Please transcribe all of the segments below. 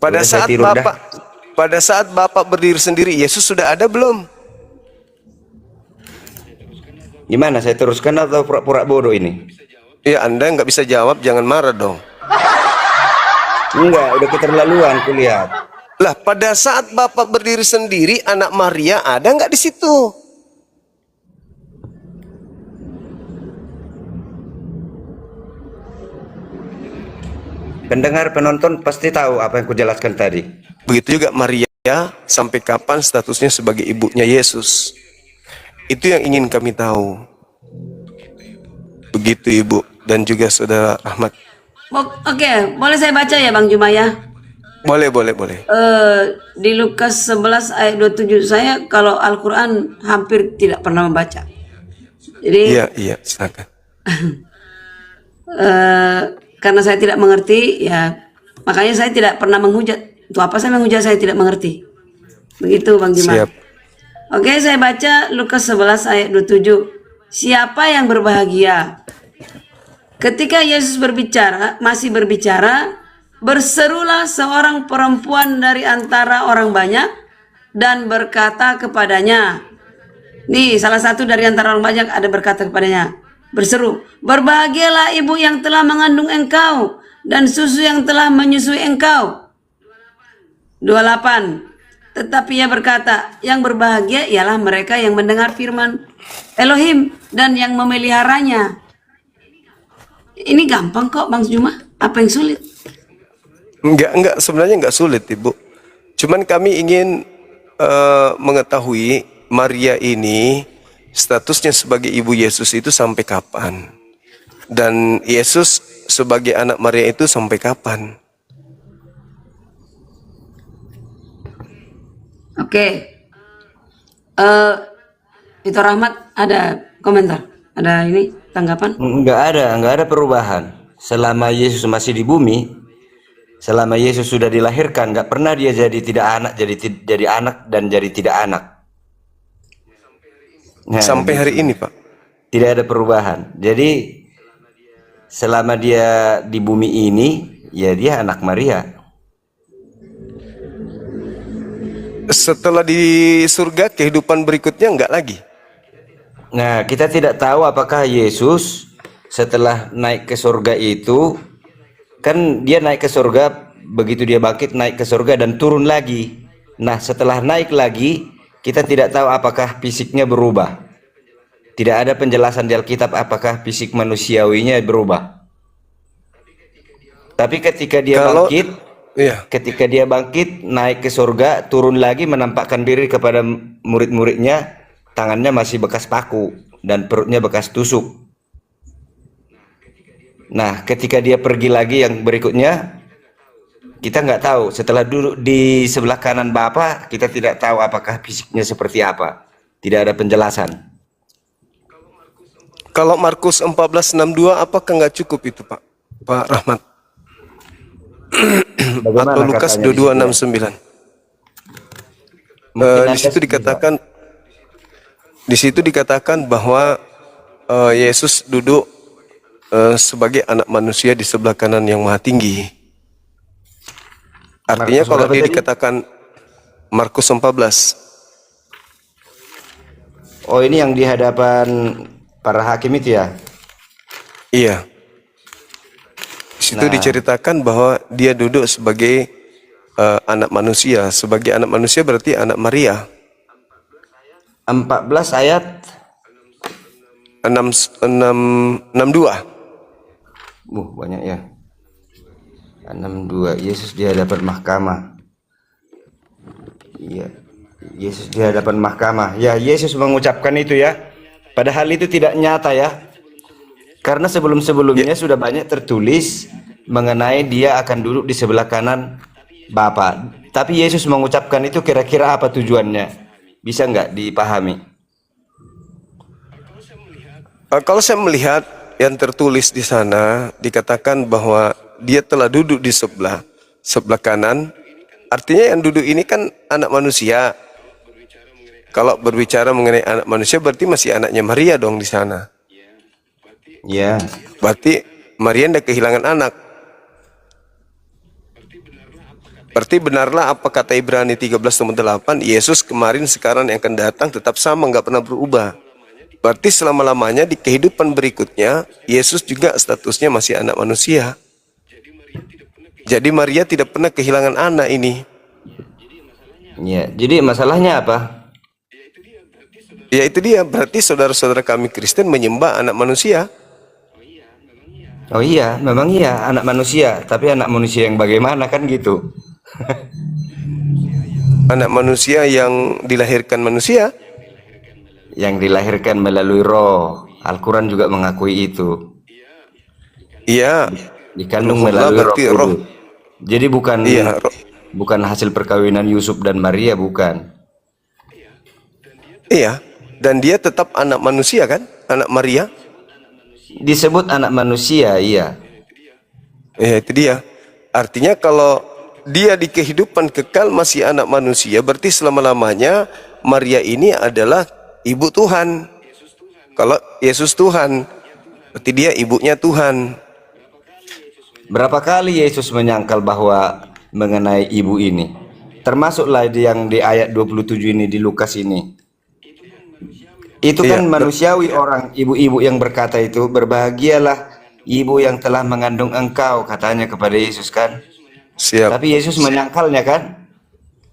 Pada Udah, saya saat tidur dah. Bapak berdiri sendiri, Yesus sudah ada belum? Gimana, saya teruskan atau pura-pura bodoh ini? Ya, Anda nggak bisa jawab, jangan marah dong. Enggak, udah keterlaluan kulihat. Lah, pada saat Bapak berdiri sendiri, anak Maria ada nggak di situ? Pendengar penonton pasti tahu apa yang kujelaskan tadi. Begitu juga Maria, sampai kapan statusnya sebagai ibunya Yesus? Itu yang ingin kami tahu. Begitu Ibu dan juga Saudara Ahmad. Oke, boleh saya baca ya Bang Juma ya? Boleh. Di Lukas 11 ayat 27, saya kalau Al-Quran hampir tidak pernah membaca. Jadi Iya, silakan. karena saya tidak mengerti, ya makanya saya tidak pernah menghujat. Itu apa saya menghujat, saya tidak mengerti. Begitu Bang Juma. Siap. Oke, saya baca Lukas 11 ayat 27. Siapa yang berbahagia? Ketika Yesus masih berbicara, berserulah seorang perempuan dari antara orang banyak dan berkata kepadanya. Nih, salah satu dari antara orang banyak ada berkata kepadanya, berseru, berbahagialah ibu yang telah mengandung engkau dan susu yang telah menyusui engkau. 28. Tetapi ia berkata, yang berbahagia ialah mereka yang mendengar firman Elohim dan yang memeliharanya. Ini gampang kok Bang Juma. Apa yang sulit? Enggak, sebenarnya enggak sulit Ibu. Cuman kami ingin mengetahui Maria ini statusnya sebagai ibu Yesus itu sampai kapan? Dan Yesus sebagai anak Maria itu sampai kapan? Oke. Itu Rahmat ada komentar? Ada ini tanggapan? Enggak ada perubahan. Selama Yesus masih di bumi, selama Yesus sudah dilahirkan, nggak pernah dia jadi tidak anak, jadi anak dan jadi tidak anak. Nah, Sampai hari ini Pak. tidak ada perubahan. Jadi selama dia di bumi ini, ya dia anak Maria. Setelah di surga kehidupan berikutnya enggak lagi. Nah, kita tidak tahu apakah Yesus setelah naik ke surga itu, kan dia naik ke surga, begitu dia bangkit naik ke surga dan turun lagi. Nah, setelah naik lagi, kita tidak tahu apakah fisiknya berubah. Tidak ada penjelasan di Alkitab apakah fisik manusiawinya berubah. Tapi ketika dia ketika dia bangkit naik ke surga, turun lagi menampakkan diri kepada murid-muridnya, tangannya masih bekas paku dan perutnya bekas tusuk. Nah, ketika dia pergi lagi yang berikutnya, kita nggak tahu. Setelah duduk di sebelah kanan Bapa, kita tidak tahu apakah fisiknya seperti apa. Tidak ada penjelasan. Kalau Markus 14:62 apakah nggak cukup itu Pak Rahmat? Atau Lukas 22:69. Di situ dikatakan bahwa Yesus duduk sebagai anak manusia di sebelah kanan yang maha tinggi. Artinya kalau dia dikatakan Markus 14. Oh, ini yang di hadapan para hakim itu ya? Iya. Di situ diceritakan bahwa dia duduk sebagai anak manusia. Sebagai anak manusia berarti anak Maria. 14 ayat 62. Banyak ya. 62. Yesus di hadapan mahkamah. Iya. Yesus di hadapan mahkamah. Ya, Yesus mengucapkan itu ya. Padahal itu tidak nyata ya. Karena sebelum-sebelumnya sudah banyak tertulis mengenai dia akan duduk di sebelah kanan Bapa. Tapi Yesus mengucapkan itu kira-kira apa tujuannya? Bisa nggak dipahami? Kalau saya melihat yang tertulis di sana dikatakan bahwa dia telah duduk di sebelah kanan. Artinya yang duduk ini kan anak manusia. Kalau berbicara mengenai anak manusia berarti masih anaknya Maria dong di sana. Ya. Berarti Maria tidak kehilangan anak. Berarti benarlah apa kata Ibrani 13:8, Yesus kemarin, sekarang, yang akan datang tetap sama, nggak pernah berubah. Berarti selama-lamanya di kehidupan berikutnya, Yesus juga statusnya masih anak manusia. Jadi Maria tidak pernah kehilangan anak ini. Ya, jadi masalahnya apa? Ya itu dia, berarti saudara-saudara kami Kristen menyembah anak manusia. Oh iya, memang iya anak manusia, tapi anak manusia yang bagaimana kan gitu? Anak manusia yang dilahirkan manusia. Yang dilahirkan melalui roh. Al-Quran juga mengakui itu. Iya. Dikandung Ruhullah melalui berarti roh roh. kudus. Jadi bukan Iya, bukan hasil perkawinan Yusuf dan Maria, bukan. iya. Dan dia tetap anak manusia kan? Anak Maria. Disebut anak manusia, iya. Ya itu dia. Artinya kalau dia di kehidupan kekal masih anak manusia, berarti selama-lamanya Maria ini adalah ibu Tuhan. Kalau Yesus Tuhan, berarti dia ibunya Tuhan. Berapa kali Yesus menyangkal bahwa mengenai ibu ini? Termasuklah yang di ayat 27 ini di Lukas ini. Itu kan Iya, manusiawi orang ibu-ibu yang berkata itu, berbahagialah ibu yang telah mengandung engkau, katanya kepada Yesus kan. siap. Tapi Yesus menyangkalnya kan.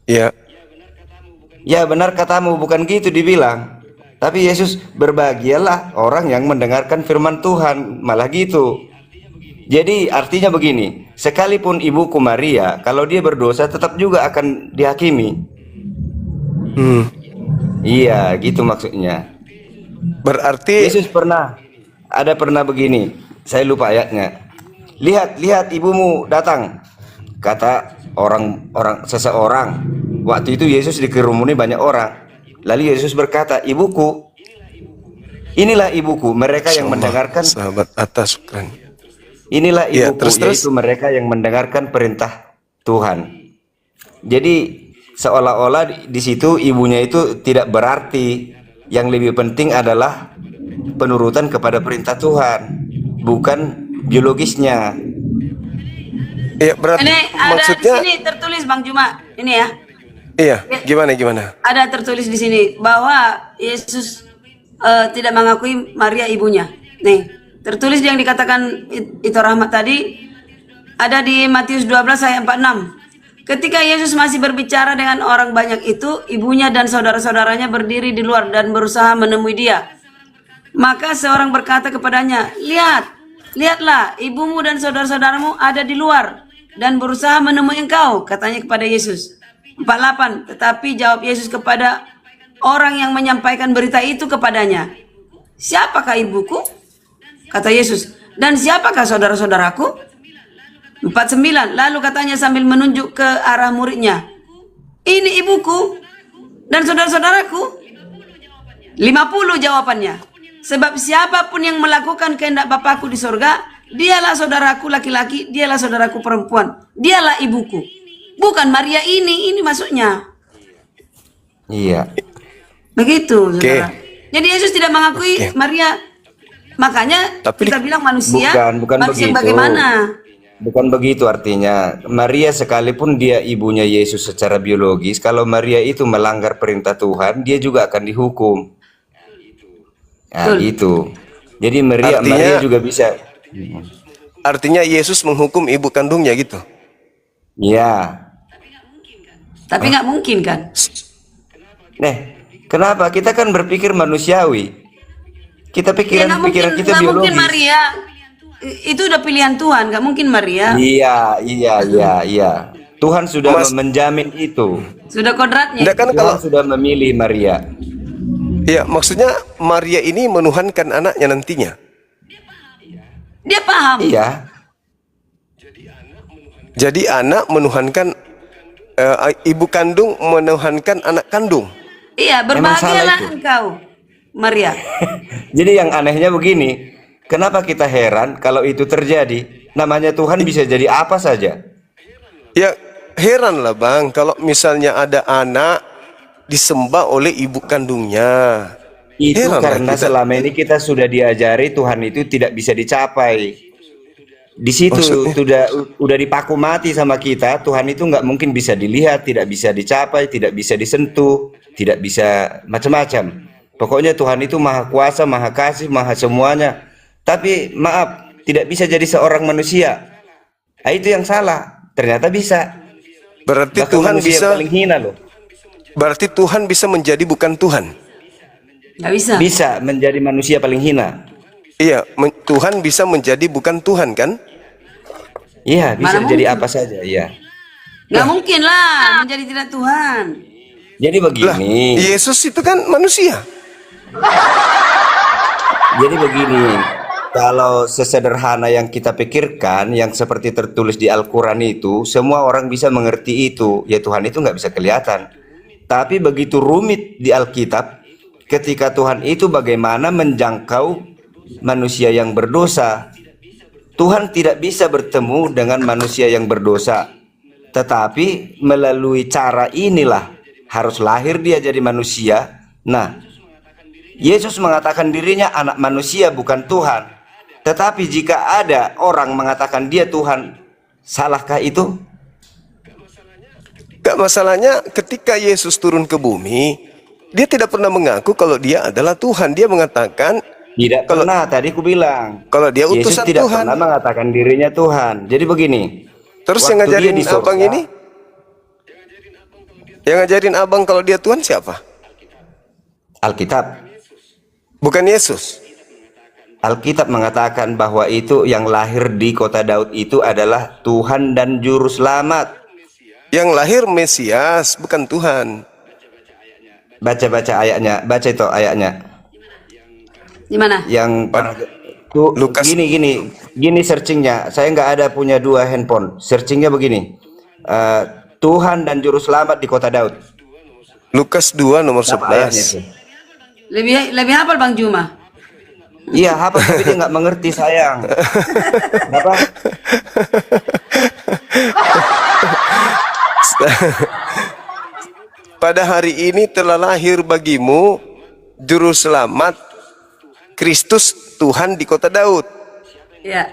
Iya. Ya benar katamu, bukan gitu dibilang. Tapi Yesus, berbahagialah orang yang mendengarkan firman Tuhan, malah gitu. Jadi artinya begini, sekalipun ibuku Maria, kalau dia berdosa tetap juga akan dihakimi. Iya, gitu maksudnya. Berarti Yesus pernah begini, saya lupa ayatnya. Lihat ibumu datang, kata seseorang. Waktu itu Yesus dikerumuni banyak orang. Lalu Yesus berkata, ibuku, inilah ibuku, mereka yang mendengarkan. sahabat atas kan. Inilah Ya, ibuku, terus. yaitu mereka yang mendengarkan perintah Tuhan. Jadi seolah-olah di situ ibunya itu tidak berarti. Yang lebih penting adalah penurutan kepada perintah Tuhan, bukan biologisnya. Iya, berarti Ini ada maksudnya di sini tertulis Bang Juma. Ini ya. iya, gimana? Ada tertulis di sini bahwa Yesus tidak mengakui Maria ibunya. Nih, tertulis yang dikatakan itu Rahmat tadi ada di Matius 12 ayat 46. Ketika Yesus masih berbicara dengan orang banyak itu, ibunya dan saudara-saudaranya berdiri di luar dan berusaha menemui dia. Maka seorang berkata kepadanya, lihatlah, ibumu dan saudara-saudaramu ada di luar dan berusaha menemui engkau, katanya kepada Yesus. 48. Tetapi jawab Yesus kepada orang yang menyampaikan berita itu kepadanya, siapakah ibuku? Kata Yesus, dan siapakah saudara-saudaraku? 49. Lalu katanya sambil menunjuk ke arah muridnya, ini ibuku dan saudara-saudaraku. 50 jawabannya, sebab siapapun yang melakukan kehendak Bapakku di sorga, dialah saudaraku laki-laki, dialah saudaraku perempuan, dialah ibuku. Bukan Maria ini maksudnya. Iya. Begitu, Oke. saudara. Jadi Yesus tidak mengakui Maria. Makanya Tapi kita bilang manusia, bukan manusia begitu. bagaimana? Bukan begitu artinya. Maria sekalipun dia ibunya Yesus secara biologis, kalau Maria itu melanggar perintah Tuhan, dia juga akan dihukum. Nah, gitu. Jadi Maria juga bisa. Artinya Yesus menghukum ibu kandungnya gitu. Ya. Tapi nggak mungkin kan? Kenapa? Kita kan berpikir manusiawi. Kita pikiran kita nggak mungkin biologis. Maria. Itu udah pilihan Tuhan, nggak mungkin Maria. Iya. Tuhan sudah menjamin itu. Sudah kodratnya. Enggak kan Tuhan kalau sudah memilih Maria. ya maksudnya Maria ini menuhankan anaknya nantinya. Dia paham. Iya. Jadi anak menuhankan ibu kandung menuhankan anak kandung. Iya, Emang berbahagialah salah itu? engkau, Maria. Jadi yang anehnya begini, kenapa kita heran kalau itu terjadi? Namanya Tuhan bisa jadi apa saja. Ya heran lah Bang, kalau misalnya ada anak disembah oleh ibu kandungnya. Itu Heran lah karena kita. selama ini kita sudah diajari Tuhan itu tidak bisa dicapai. Di situ Maksudnya? udah dipaku mati sama kita. Tuhan itu nggak mungkin bisa dilihat, tidak bisa dicapai, tidak bisa disentuh, tidak bisa macam-macam. Pokoknya Tuhan itu maha kuasa, maha kasih, maha semuanya. Tapi maaf, tidak bisa jadi seorang manusia. Nah, itu yang salah. Ternyata bisa. Berarti Bahkan Tuhan manusia yang bisa, paling hina loh. berarti Tuhan bisa menjadi bukan Tuhan. Nggak bisa. Bisa menjadi manusia paling hina. Iya, Tuhan bisa menjadi bukan Tuhan kan? Iya, bisa Mana jadi mungkin? apa saja, iya. Nggak mungkin lah menjadi tidak Tuhan. Jadi Lah, begini. Yesus itu kan manusia. Jadi begini, kalau sesederhana yang kita pikirkan, yang seperti tertulis di Al-Quran itu, semua orang bisa mengerti itu. Ya Tuhan itu nggak bisa kelihatan. Tapi begitu rumit di Alkitab, ketika Tuhan itu bagaimana menjangkau manusia yang berdosa. Tuhan tidak bisa bertemu dengan manusia yang berdosa. Tetapi melalui cara inilah harus lahir dia jadi manusia. Nah, Yesus mengatakan dirinya anak manusia bukan Tuhan. Tetapi jika ada orang mengatakan dia Tuhan, salahkah itu? Gak masalahnya ketika Yesus turun ke bumi, dia tidak pernah mengaku kalau dia adalah Tuhan. Dia mengatakan Tidak kalau pernah, tadi aku bilang. kalau dia Yesus utusan tidak Tuhan. pernah mengatakan dirinya Tuhan. Jadi begini, Terus yang waktu dia ngajarin di abang sorga, ini, yang ngajarin abang kalau dia Tuhan siapa? Alkitab. Bukan Yesus. Alkitab mengatakan bahwa itu yang lahir di kota Daud itu adalah Tuhan dan Juru Selamat. Yang lahir Mesias, bukan Tuhan. Baca-baca ayatnya, baca itu ayatnya. Di mana? Yang tuh Lukas. gini searchingnya. Saya nggak ada punya dua handphone. Searchingnya begini. Tuhan dan Juru Selamat di kota Daud. Lukas 2 nomor Apa ayatnya itu? 11. Lebih hafal Bang Juma. Iya, hafal tapi dia nggak mengerti sayang. Kenapa? Pada hari ini telah lahir bagimu Juru Selamat Kristus Tuhan di kota Daud. Ya.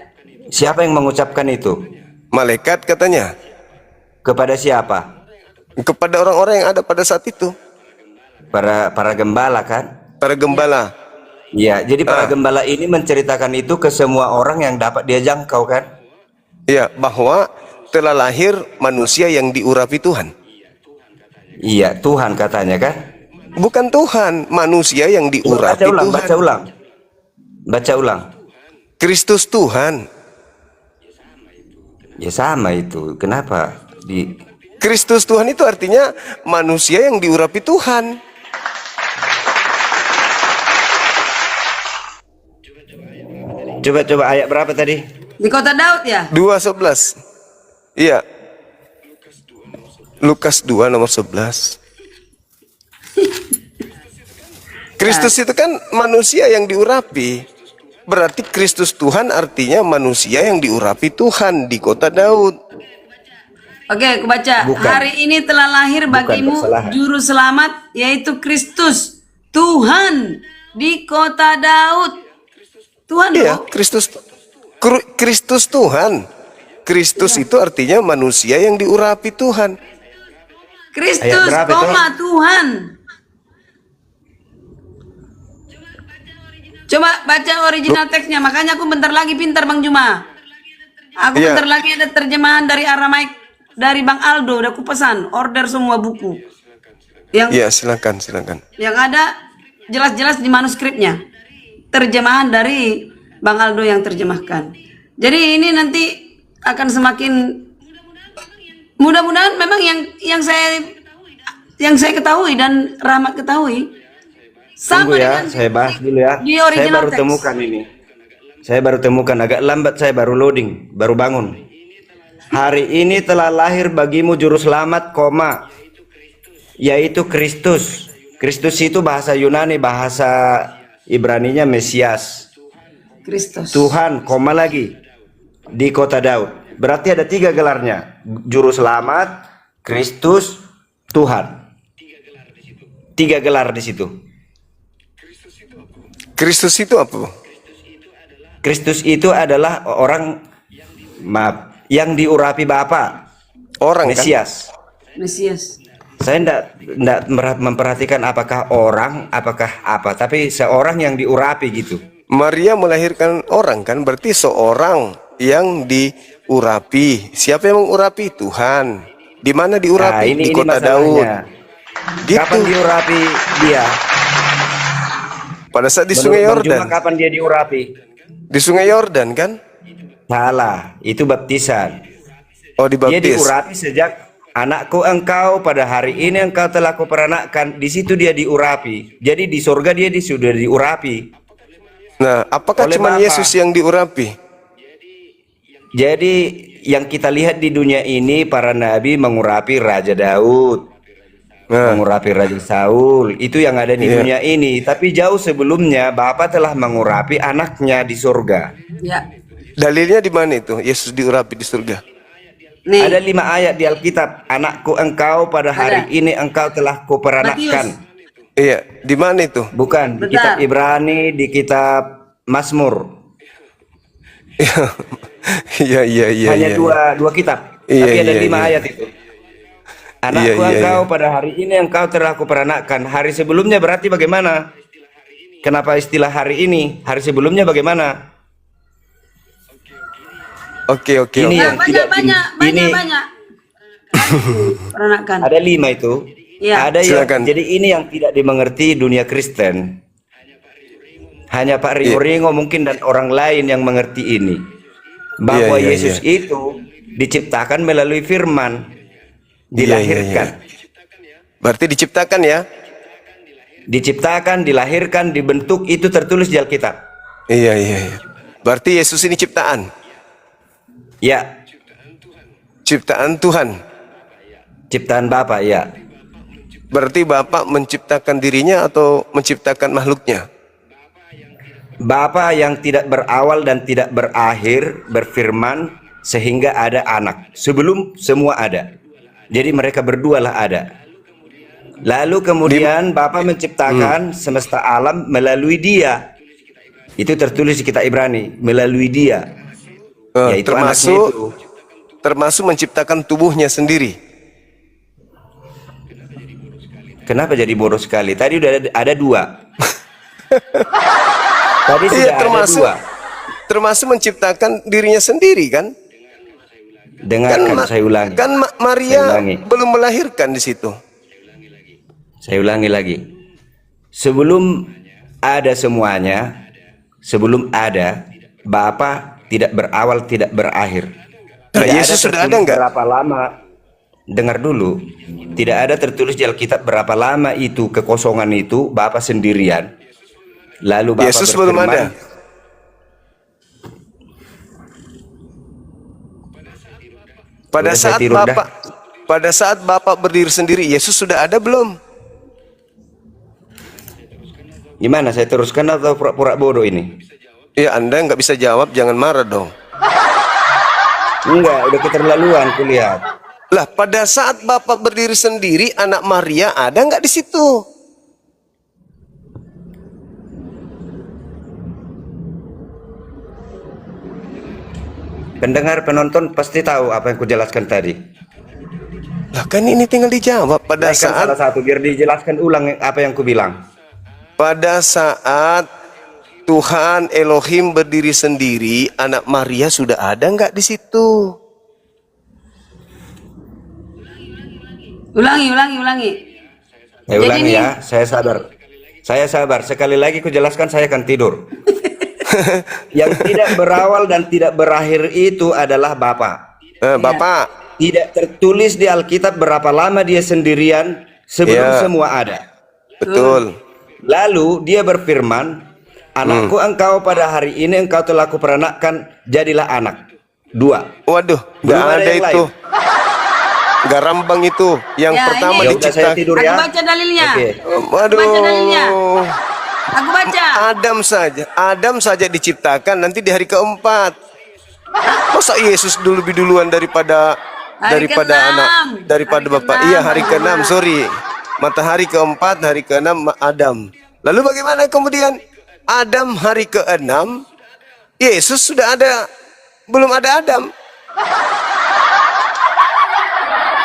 Siapa yang mengucapkan itu? Malaikat katanya Kepada siapa? kepada orang-orang yang ada pada saat itu, Para gembala kan? para gembala. Iya, jadi para gembala ini menceritakan itu ke semua orang yang dapat dia jangkau kan? Ya, bahwa telah lahir manusia yang diurapi Tuhan. Iya, Tuhan katanya kan? Bukan Tuhan, manusia yang diurapi Baca ulang, Tuhan. baca ulang. Baca ulang. Kristus Tuhan. Ya sama itu. Kenapa di Kristus Tuhan itu artinya manusia yang diurapi Tuhan. Coba ayat berapa tadi? Di kota Daud ya? 2:11. Iya. Lukas 2 nomor 11. Kristus itu kan manusia yang diurapi. Berarti Kristus Tuhan artinya manusia yang diurapi Tuhan di kota Daud. Oke, aku baca. Bukan. Hari ini telah lahir bagimu kesalahan. Juru Selamat, yaitu Kristus Tuhan di kota Daud. Tuhan Iya, loh. Kristus Tuhan. Kristus itu artinya manusia yang diurapi Tuhan. Kristus, Ayat berapa itu? Tuhan. Coba baca original teksnya. Makanya aku bentar lagi pintar Bang Juma. Aku Iya. bentar lagi ada terjemahan dari Aramaik dari Bang Aldo. Udah aku pesan, order semua buku. Yang Iya, silakan. yang ada jelas-jelas di manuskripnya. Terjemahan dari Bang Aldo yang terjemahkan. Jadi ini nanti akan semakin mudah-mudahan memang yang saya ketahui dan Rahmat ketahui sama Tunggu ya, dengan saya bahas dulu ya. di Saya original baru text. temukan ini. Saya baru temukan agak lambat, saya baru loading, baru bangun. Hari ini telah lahir bagimu Juru Selamat, yaitu Kristus. Kristus itu bahasa Yunani, bahasa Ibraninya Mesias. Kristus. Tuhan, lagi di kota Daud. Berarti ada 3 gelarnya. Juru Selamat, Kristus, Tuhan. 3 gelar di situ. Kristus itu apa? Kristus itu adalah orang Maaf, yang diurapi Bapa, Orang kan? Mesias. Mesias. Saya enggak memperhatikan apakah orang, apakah apa, tapi seorang yang diurapi gitu. Maria melahirkan orang kan, berarti seorang yang diurapi. Siapa yang mengurapi? Tuhan. Di mana Nah, diurapi? Di ini kota Daud. masalahnya. Gitu. Kapan diurapi dia? Pada saat di Menurut Sungai Bang Juma, Yordan. kapan dia diurapi? Di Sungai Yordan kan? Salah, itu baptisan. Oh, Dia dibaptis. diurapi sejak anakku engkau pada hari ini engkau telah kuperanakkan. Di situ dia diurapi. Jadi di surga dia sudah diurapi. Nah, apakah Oleh cuma Bapa. Yesus yang diurapi? Jadi yang kita lihat di dunia ini para nabi mengurapi Raja Daud, Nah, mengurapi Raja Saul. Itu yang ada di Iya. dunia ini. Tapi jauh sebelumnya Bapa telah mengurapi anaknya di surga. Ya. dalilnya di mana itu? Yesus diurapi di surga. Nih. Ada 5 ayat di Alkitab. Anakku engkau pada hari Ada. ini engkau telah kuperanakkan. Iya, di mana itu? Bukan di Bentar. kitab Ibrani, di kitab Mazmur. Iya, iya, iya. Hanya iya. dua kitab. Iya, Tapi ada iya, 5 iya. ayat itu. Anakku Iya, iya, engkau iya. pada hari ini engkau telah kuperanakkan. Hari sebelumnya berarti bagaimana? Kenapa istilah hari ini? Hari sebelumnya bagaimana? Oke, oke, Ini oke. yang tidak ini Banyak. Peranakan. ada 5 itu. Iya. Ada yang Silakan. jadi ini yang tidak dimengerti dunia Kristen. Hanya Pak Iya. Ringo mungkin dan orang lain yang mengerti ini. Bahwa Iya, iya, Yesus itu diciptakan melalui firman. Iya, Dilahirkan. Berarti diciptakan ya? Diciptakan, dilahirkan, dibentuk, itu tertulis di Alkitab. Iya, iya, iya. Berarti Yesus ini ciptaan. Ya, Ciptaan Tuhan. ciptaan Bapa, ya. Berarti Bapak menciptakan dirinya atau menciptakan makhluknya? Bapa yang tidak berawal dan tidak berakhir berfirman sehingga ada anak. Sebelum semua ada. Jadi mereka berdua lah ada. Lalu kemudian Bapa menciptakan semesta alam melalui Dia. Itu tertulis di kitab Ibrani, melalui Dia. Yaitu anaknya itu. termasuk menciptakan tubuhnya sendiri. Kenapa jadi bodoh sekali? Tadi udah ada 2. Tadi sudah Iya, ada 2. termasuk menciptakan dirinya sendiri kan? Dengarkan, saya ulangi. Kan Saya Maria ulangi. belum melahirkan di situ. Saya ulangi lagi. Sebelum ada semuanya, sebelum ada, Bapa tidak berawal, tidak berakhir. Nah, Tidak Yesus sudah ada tertulis nggak? berapa lama? Dengar dulu. Tidak ada tertulis di Alkitab berapa lama itu kekosongan itu Bapa sendirian. Lalu Bapa Yesus belum berfirman, ada. Pada Udah saya saat tiru dah. pada saat Bapak berdiri sendiri, Yesus sudah ada belum? Gimana, saya teruskan atau pura-pura bodoh ini? Ya, Anda nggak bisa jawab, jangan marah dong. Enggak, udah keterlaluan kulihat. Lah, pada saat Bapak berdiri sendiri, anak Maria ada nggak di situ? Pendengar, penonton pasti tahu apa yang kujelaskan tadi. Lah, kan ini tinggal dijawab pada Naikkan saat salah satu biar dijelaskan ulang apa yang kubilang. pada saat Tuhan Elohim berdiri sendiri, anak Maria sudah ada nggak di situ? Ulangi. Saya Jadi ulangi ini- ya, saya sabar. Saya sabar, sekali lagi kujelaskan saya akan tidur. Yang tidak berawal dan tidak berakhir itu adalah Bapa. Bapak, Tidak tertulis di Alkitab berapa lama dia sendirian sebelum Ya. semua ada. betul. Lalu dia berfirman, anakku engkau pada hari ini engkau telah kuperanakkan, jadilah anak. 2. Waduh, nggak Belum ada ada yang itu. Nggak rambang itu. Yang Ya, pertama ini- Ya udah saya diciptakan. tidur Aku ya. baca dalilnya. Oke. Waduh. Baca dalilnya. Aku baca. Adam saja diciptakan nanti di hari keempat. Masa Yesus dulu lebih duluan daripada Hari daripada ke-6. anak daripada Hari bapak? ke-6, Iya, hari hari ke-6, sorry. Matahari keempat, hari ke-6 Adam. Lalu bagaimana kemudian Adam hari ke-6? Yesus sudah ada, belum ada Adam.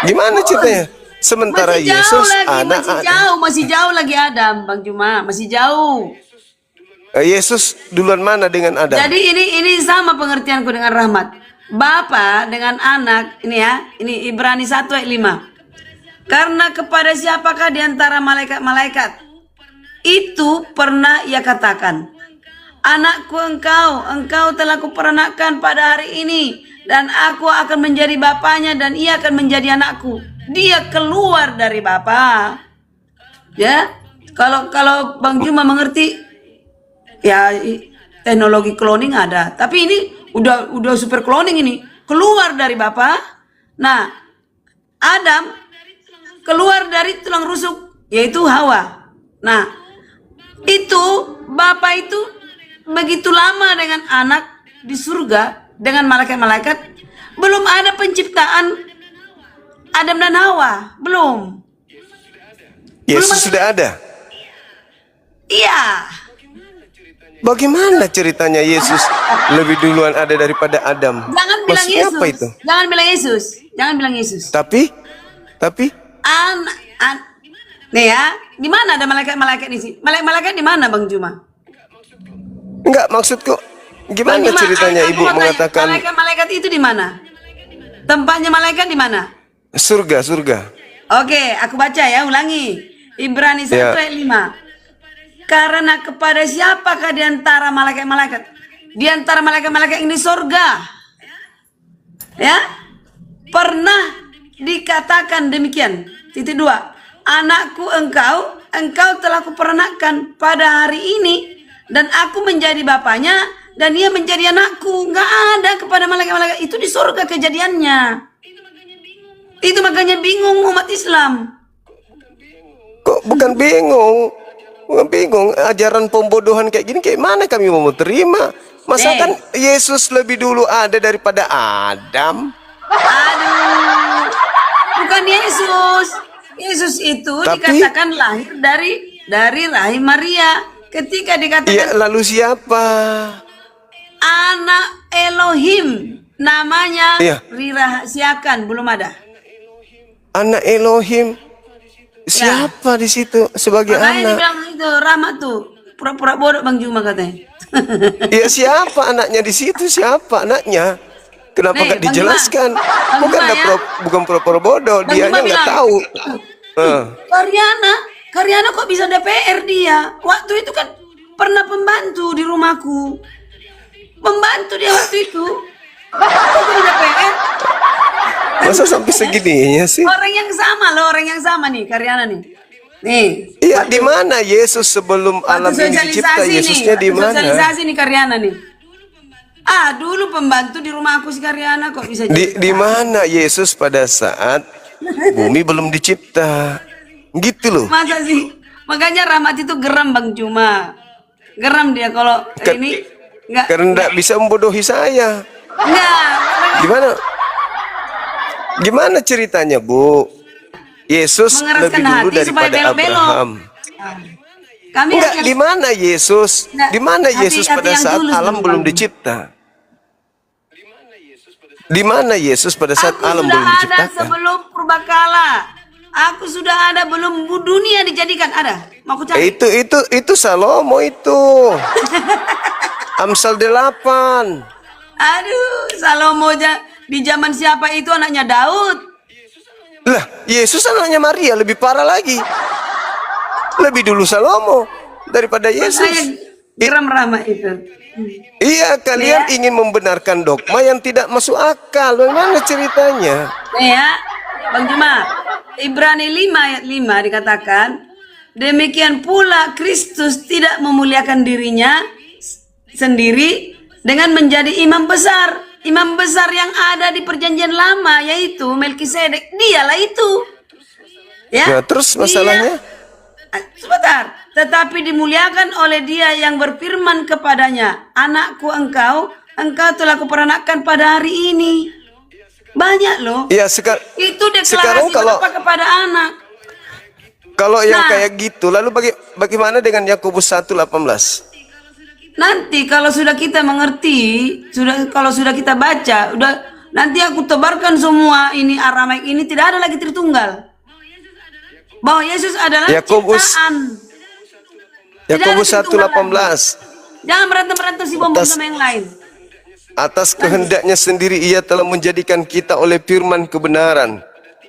Gimana ceritanya? Sementara Masih jauh Yesus lagi, masih jauh lagi Adam, Bang Juma, masih jauh. Yesus duluan mana dengan Adam? Jadi ini sama pengertianku dengan rahmat. Bapa dengan anak, ini ya, ini Ibrani 1 ayat 5. Karena kepada siapakah di antara malaikat-malaikat itu pernah ia katakan, anakku engkau telah kuperanakkan pada hari ini, dan aku akan menjadi bapaknya dan ia akan menjadi anakku. Dia keluar dari bapa. Ya, kalau Bang Juma mengerti, ya teknologi cloning ada, tapi ini udah super cloning ini, keluar dari bapa. Nah, Adam keluar dari tulang rusuk yaitu Hawa. Nah, itu bapa itu begitu lama dengan anak di surga dengan malaikat-malaikat, belum ada penciptaan Adam dan Hawa, belum. Yesus sudah ada. Iya. Bagaimana ceritanya Yesus lebih duluan ada daripada Adam? Jangan bilang Maksudnya Yesus. apa itu? Jangan bilang Yesus. Jangan bilang Yesus. Tapi Nih ya, di mana ada malaikat-malaikat di sini? Malaikat-malaikat di mana, Bang Juma? enggak, maksudku gimana Bang Juma, ceritanya aku Ibu mau tanya, mengatakan malaikat-malaikat itu di mana? Tempatnya malaikat di mana? surga? Oke, aku baca ya, ulangi. Ibrani 1 Ya. ayat 5. Karena kepada siapakah di antara malaikat-malaikat? Di antara malaikat-malaikat ini surga. Ya? Pernah dikatakan demikian. Titik 2. Anakku engkau telah kuperanakkan pada hari ini, dan aku menjadi bapaknya dan ia menjadi anakku. Enggak ada kepada malaikat-malaikat itu di surga kejadiannya. Itu makanya bingung umat Islam. Kok bukan bingung, ajaran pembodohan kayak gini kayak mana kami mau terima? Masa kan Yesus lebih dulu ada daripada Adam? Aduh, bukan Yesus. Yesus itu dikatakan lahir dari rahim Maria. Ketika dikatakan Ya, lalu siapa? anak Elohim, namanya Iya. dirahasiakan, belum ada. Anak Elohim. Siapa di situ sebagai Makanya anak? dibilang itu Rahmat tuh pura-pura bodoh Bang Juma katanya. Ya, siapa anaknya di situ? Siapa anaknya? Kenapa Nih, nggak Bang Juma. dijelaskan? Bang Bukan Juma ya. bukan pura-pura bodoh, Bang dianya Juma nggak bilang, tahu. Karyana kok bisa DPR dia? Waktu itu kan pernah pembantu di rumahku. Pembantu dia waktu itu. Kok jadi DPR? Masa sampai segininya sih? Orang yang sama nih, Karyana nih. Nih. Iya, di mana Yesus sebelum alam Waktu ini dicipta? sosialisasi Yesusnya di waktu mana? sosialisasi nih Karyana nih. Dulu pembantu di rumah aku si Karyana kok bisa jadi. Di mana Yesus pada saat bumi belum dicipta? Gitu loh. Masa sih? Makanya Rahmat itu geram Bang Juma. Geram dia kalau ini enggak. Karena nggak bisa membodohi saya. Enggak. Gimana ceritanya, Bu? Yesus Mengeraskan lebih dulu hati supaya daripada belok-belok. Abraham. Kami Enggak, hanya di mana Yesus? Nggak, Di mana Yesus hati pada yang saat tulus alam dulu, belum Bang. dicipta? Di mana Yesus pada saat aku alam sudah belum ada diciptakan? sebelum purbakala. Aku sudah ada belum dunia dijadikan ada. Mau aku cari? Itu Salomo itu. Amsal 8. Aduh, Salomo di zaman siapa itu anaknya Daud? Lah, Yesus anaknya Maria, lebih parah lagi. Lebih dulu Salomo daripada Saya Yesus. geram Rahmat itu. Iya, kalian ingin membenarkan dogma yang tidak masuk akal. Bagaimana ceritanya? Nih ya, Bang Juma, Ibrani 5 ayat 5 dikatakan, demikian pula Kristus tidak memuliakan dirinya sendiri dengan menjadi imam besar. Imam besar yang ada di perjanjian lama, yaitu Melkisedek. Dialah itu. Ya, Nah, terus masalahnya? Sebentar. Tetapi dimuliakan oleh dia yang berfirman kepadanya, anakku engkau telah kuperanakkan pada hari ini. Banyak loh. Ya, Itu sekarang deklarasi kalau Bapa kepada anak. yang Nah. kayak gitu, lalu bagaimana dengan Yakobus 1:18? Nanti kalau sudah kita mengerti, kalau sudah kita baca, nanti aku tebarkan semua ini Aramaik ini, tidak ada lagi Tritunggal. Bahwa Yesus adalah Yakobus ciptaan. Yakobus Tidak ada Tritunggal 1:18. Jangan berantem-berantem si bom sama yang lain. Atas kehendaknya sendiri ia telah menjadikan kita oleh firman kebenaran,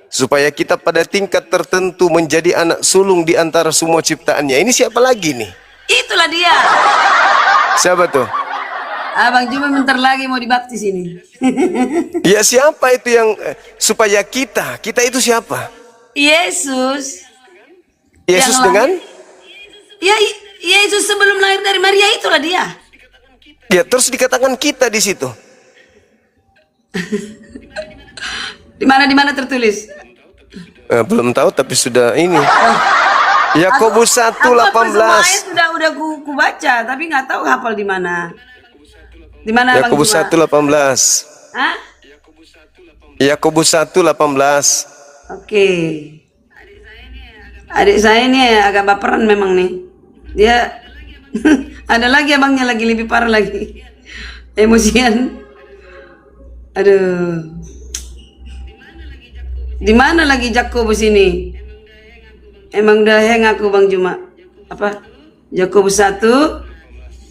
supaya kita pada tingkat tertentu menjadi anak sulung di antara semua ciptaannya. Ini siapa lagi nih? Itulah dia. Siapa tuh? Abang Juma bentar lagi mau dibaptis ini. Ya siapa itu yang supaya kita itu siapa? Yesus. Yesus Yang dengan? Ya, Yesus sebelum lahir dari Maria, itulah dia. Ya terus dikatakan kita di situ. Di mana tertulis? Belum tahu tapi sudah ini. Yakobus Aku hafal semua ayat 1:18. udah ku baca, tapi nggak tahu hafal di mana. Di mana Bang Yakobus Juma? 1:18. Hah? Yakobus 1:18. Oke. Adik saya ini agak baperan memang nih. Dia ada lagi abangnya lagi lebih parah lagi. Emosian. Aduh. Di mana lagi Jakobus ini? Emang udah hang aku Bang Juma. Apa? Jakobus 1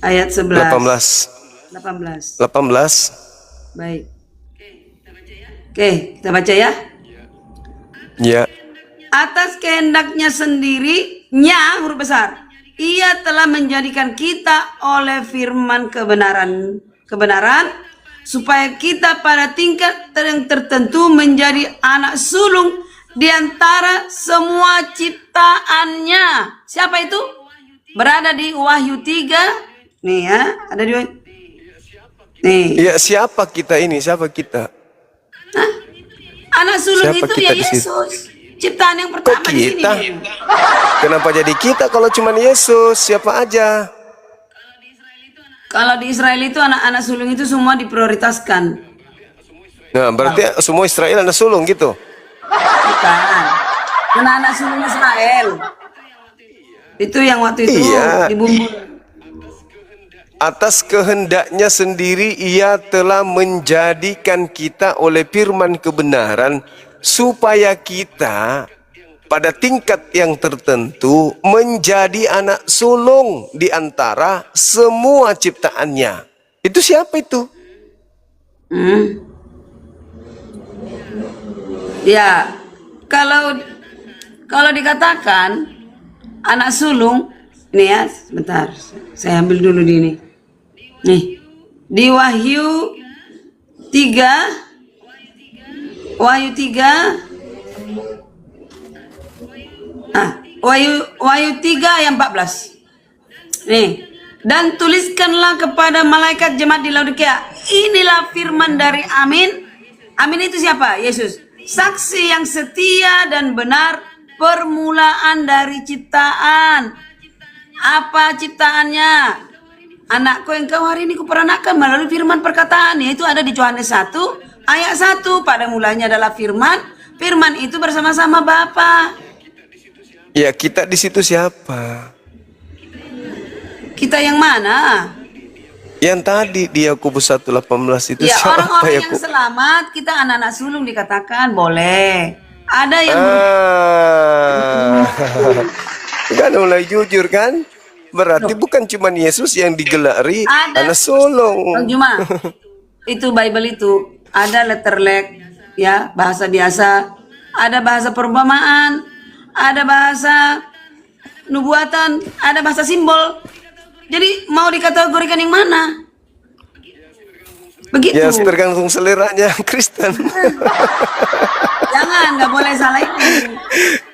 ayat 11. 18. 18. Baik. Oke, kita baca ya. Ya. Atas kehendaknya sendirinya, huruf besar, ia telah menjadikan kita oleh firman kebenaran, supaya kita pada tingkat yang tertentu menjadi anak sulung di antara semua ciptaannya. Siapa itu? Berada di Wahyu 3. Nih ya, ada di nih. Ya siapa kita ini? Siapa kita? Anak sulung Siapa itu kita ya di situ? Yesus. Ciptaan yang pertama Kok di sini. kita? Kenapa jadi kita kalau cuma Yesus? Siapa aja? Kalau di Israel itu anak-anak sulung itu semua diprioritaskan. Nah, berarti semua Israel anak sulung gitu. Bukan. Anak-anak sulung Israel. Itu yang waktu itu Iya. dibumbung. Atas kehendaknya sendiri ia telah menjadikan kita oleh firman kebenaran, supaya kita pada tingkat yang tertentu menjadi anak sulung di antara semua ciptaannya. Itu siapa itu? Ya, kalau dikatakan anak sulung, ini ya, sebentar, saya ambil dulu di ini. Nih, di Wahyu 3 Wahyu 3 ayat 14. Nih, dan tuliskanlah kepada malaikat jemaat di Laodikia, inilah firman dari Amin. Amin itu siapa? Yesus. Saksi yang setia dan benar, permulaan dari ciptaan. Apa ciptaannya? Anakku yang kau hari ini kuperanakan melalui firman perkataan, yaitu ada di Yohanes 1 ayat 1. Pada mulanya adalah firman, firman itu bersama-sama Bapa. Ya, kita di situ siapa? Kita yang mana? Yang tadi di Yakobus 1:18 itu Ya, siapa? orang-orang yang Yakub? selamat, kita anak-anak sulung dikatakan boleh. Ada yang Kan mulai jujur kan? Berarti bukan cuma Yesus yang digelari Ada. anak sulung. Bang Juma, itu Bible itu ada letterlek, ya bahasa biasa, ada bahasa perumpamaan, ada bahasa nubuatan, ada bahasa simbol. Jadi mau dikategorikan yang mana? Begitu. Ya tergantung seleranya Kristen. Jangan, nggak boleh salah ini.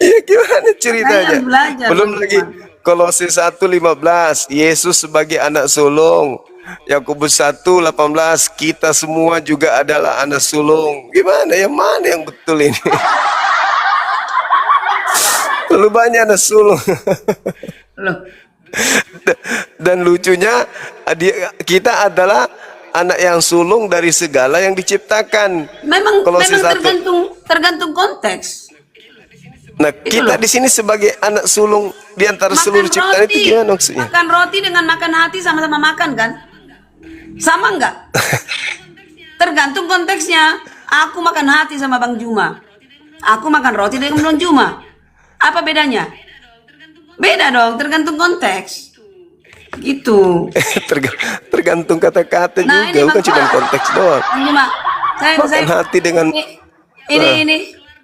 Ya gimana ceritanya? Saya belajar, Belum Bang lagi Juma. Kolose 1:15 Yesus sebagai anak sulung. Yakobus 1:18 kita semua juga adalah anak sulung. Gimana? Yang mana yang betul ini? Terlalu banyak anak sulung. Loh, Dan lucunya kita adalah anak yang sulung dari segala yang diciptakan. memang Kolose 1. tergantung konteks. Nah, kita di sini sebagai anak sulung di antara seluruh ciptaan itu gimana maksudnya? Makan roti dengan makan hati sama-sama makan kan? Sama enggak? Tergantung konteksnya. Aku makan hati sama Bang Juma. Aku makan roti dengan Bang Juma. Apa bedanya? Beda dong, tergantung konteks. Gitu. Tergantung kata-kata Nah, juga, ini bukan Bang cuma konteks doang. Bang Juma, Makan hati dengan ini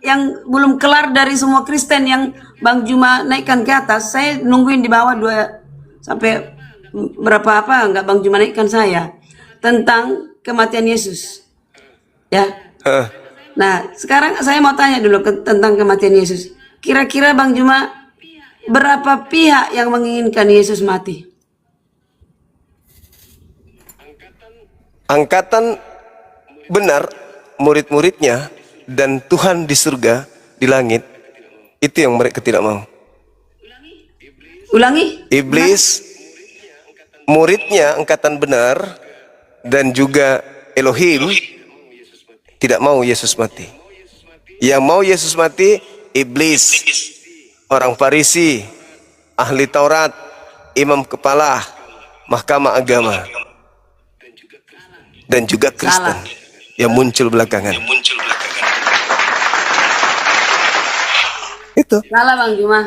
yang belum kelar dari semua Kristen yang Bang Juma naikkan ke atas. Saya nungguin di bawah 2 sampai berapa apa nggak Bang Juma naikkan saya tentang kematian Yesus. Ya. Nah, sekarang saya mau tanya dulu tentang kematian Yesus. Kira-kira Bang Juma, berapa pihak yang menginginkan Yesus mati? angkatan benar, murid-muridnya dan Tuhan di surga, di langit, itu yang mereka tidak mau. Ulangi. Iblis, muridnya angkatan benar, dan juga Elohim tidak mau Yesus mati. Yang mau Yesus mati, iblis, orang Farisi, ahli Taurat, imam kepala, mahkamah agama, dan juga Kristen yang muncul belakangan. Itu Salah Bang Juma.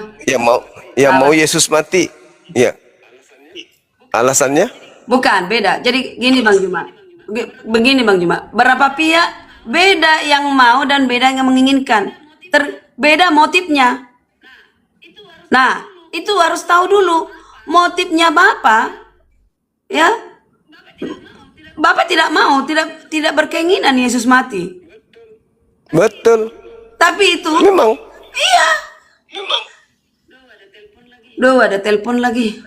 yang mau Yesus mati. Ya. Alasannya? Bukan, beda. Jadi gini Bang Juma. Begini Bang Juma. Berapa pihak beda yang mau dan beda yang menginginkan. Beda motifnya. Nah, itu harus tahu dulu motifnya Bapak. Ya. Bapak tidak mau, tidak berkeinginan Yesus mati. Betul. Tapi itu Memang. iya. Duh, ada telepon lagi.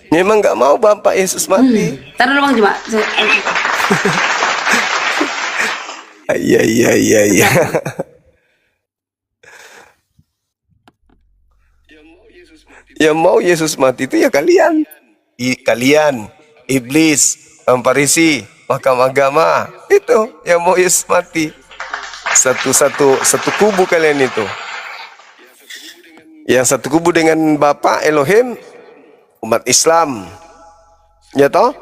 Memang nggak mau Bapak Yesus mati. Ntar dulu Bang Juma. Iya. Yang mau Yesus mati itu ya kalian. Kalian, iblis, orang Farisi, mahkamah agama, itu yang mau Yesus mati. Satu kubu kalian itu. Yang satu kubu dengan Bapa Elohim, umat Islam. Ya toh?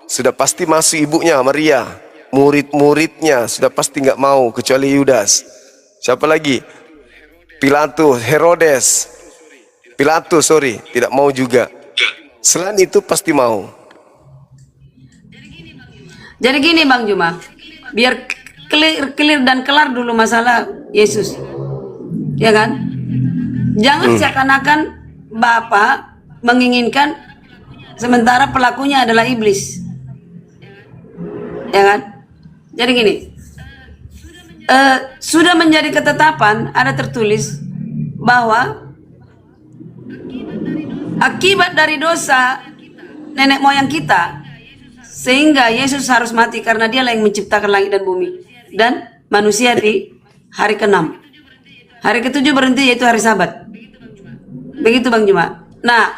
Sudah pasti masuk ibunya Maria. Murid-muridnya sudah pasti nggak mau kecuali Yudas. Siapa lagi? Pilatus, sorry, tidak mau juga. Selain itu pasti mau. Jadi gini Bang Juma, biar clear dan kelar dulu masalah Yesus, ya kan? Jangan seakan-akan Bapak menginginkan sementara pelakunya adalah iblis, ya kan? Jadi gini, sudah menjadi ketetapan, ada tertulis bahwa akibat dari dosa nenek moyang kita, sehingga Yesus harus mati karena dialah yang menciptakan langit dan bumi dan manusia di hari ke-6. Hari ke-7 berhenti, yaitu hari Sabat. Begitu Bang Juma. Nah,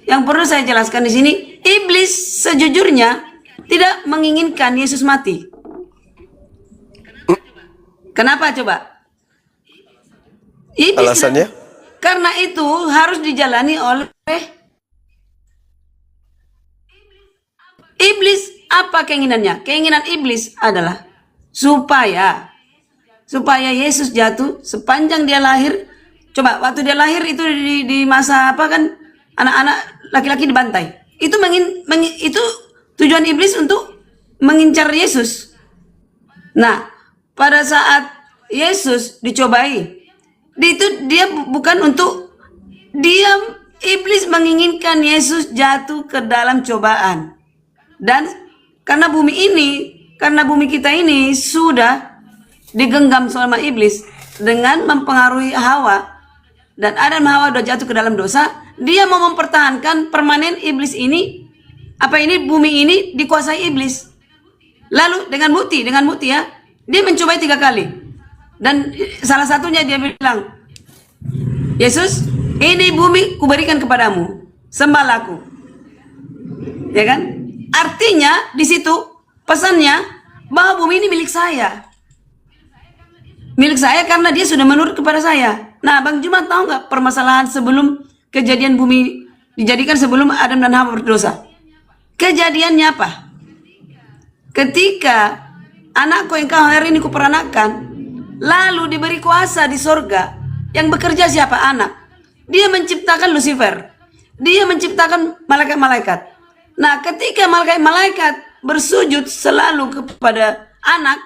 yang perlu saya jelaskan di sini, iblis sejujurnya tidak menginginkan Yesus mati. Kenapa coba? Iblis Alasannya? karena itu harus dijalani oleh iblis. Apa keinginannya? Keinginan iblis adalah supaya Yesus jatuh sepanjang dia lahir. Coba waktu dia lahir itu di masa apa kan, anak-anak laki-laki dibantai. Itu itu tujuan iblis untuk mengincar Yesus. Nah, pada saat Yesus dicobai, itu dia bukan untuk iblis menginginkan Yesus jatuh ke dalam cobaan. Dan karena bumi kita ini sudah digenggam sama iblis dengan mempengaruhi Hawa, dan Adam dan Hawa sudah jatuh ke dalam dosa, dia mau mempertahankan permanen iblis ini, bumi ini dikuasai iblis. Lalu dengan bukti ya, dia mencobai 3 kali. Dan salah satunya dia bilang, Yesus, ini bumi kuberikan kepadamu, sembahlah aku. Ya kan? Artinya di situ pesannya bahwa bumi ini milik saya. Milik saya karena dia sudah menurut kepada saya. Nah, Bang Juma tahu nggak permasalahan sebelum kejadian bumi dijadikan, sebelum Adam dan Hawa berdosa? Kejadiannya apa? Ketika anakku yang kau hari ini kuperanakan. Lalu diberi kuasa di sorga. Yang bekerja siapa? Anak. Dia menciptakan Lucifer. Dia menciptakan malaikat-malaikat. Nah, ketika malaikat-malaikat bersujud selalu kepada anak,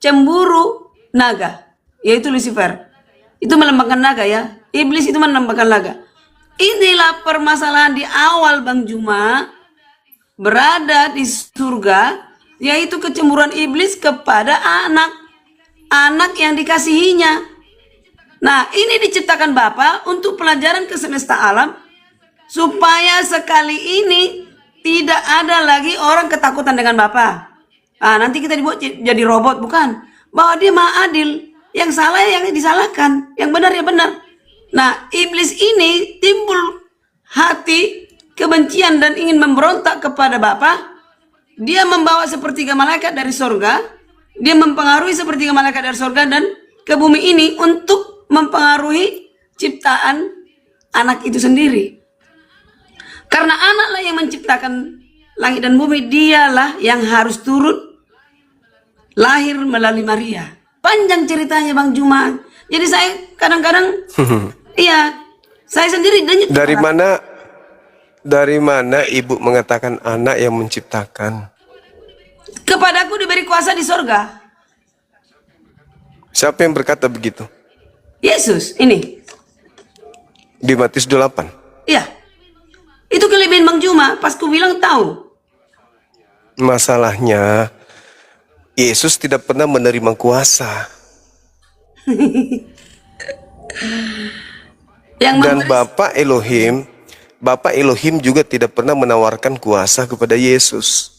cemburu naga, yaitu Lucifer. Itu melambangkan naga ya. Iblis itu melambangkan naga. Inilah permasalahan di awal Bang Juma berada di surga, yaitu kecemburuan iblis kepada anak yang dikasihinya. Nah, ini diciptakan Bapa untuk pelajaran ke semesta alam, supaya sekali ini tidak ada lagi orang ketakutan dengan Bapa. Nanti kita dibuat jadi robot, bukan. Bahwa dia maha adil, yang salah yang disalahkan, yang benar ya benar. Nah, iblis ini timbul hati kebencian dan ingin memberontak kepada Bapa. Dia membawa sepertiga malaikat dari sorga. Dia mempengaruhi sepertiga malaikat dari sorga dan ke bumi ini untuk mempengaruhi ciptaan anak itu sendiri. Karena anaklah yang menciptakan langit dan bumi, dialah yang harus turun lahir melalui Maria. Panjang ceritanya Bang Juma. Jadi saya kadang-kadang iya, saya sendiri denyut. Dari mana ibu mengatakan anak yang menciptakan? Kepadaku diberi kuasa di sorga. Siapa yang berkata begitu? Yesus ini. Di Matius 28. Iya. Itu kelebihan Bang Juma. Pas ku bilang tahu. Masalahnya Yesus tidak pernah menerima kuasa. Dan Bapa Elohim juga tidak pernah menawarkan kuasa kepada Yesus.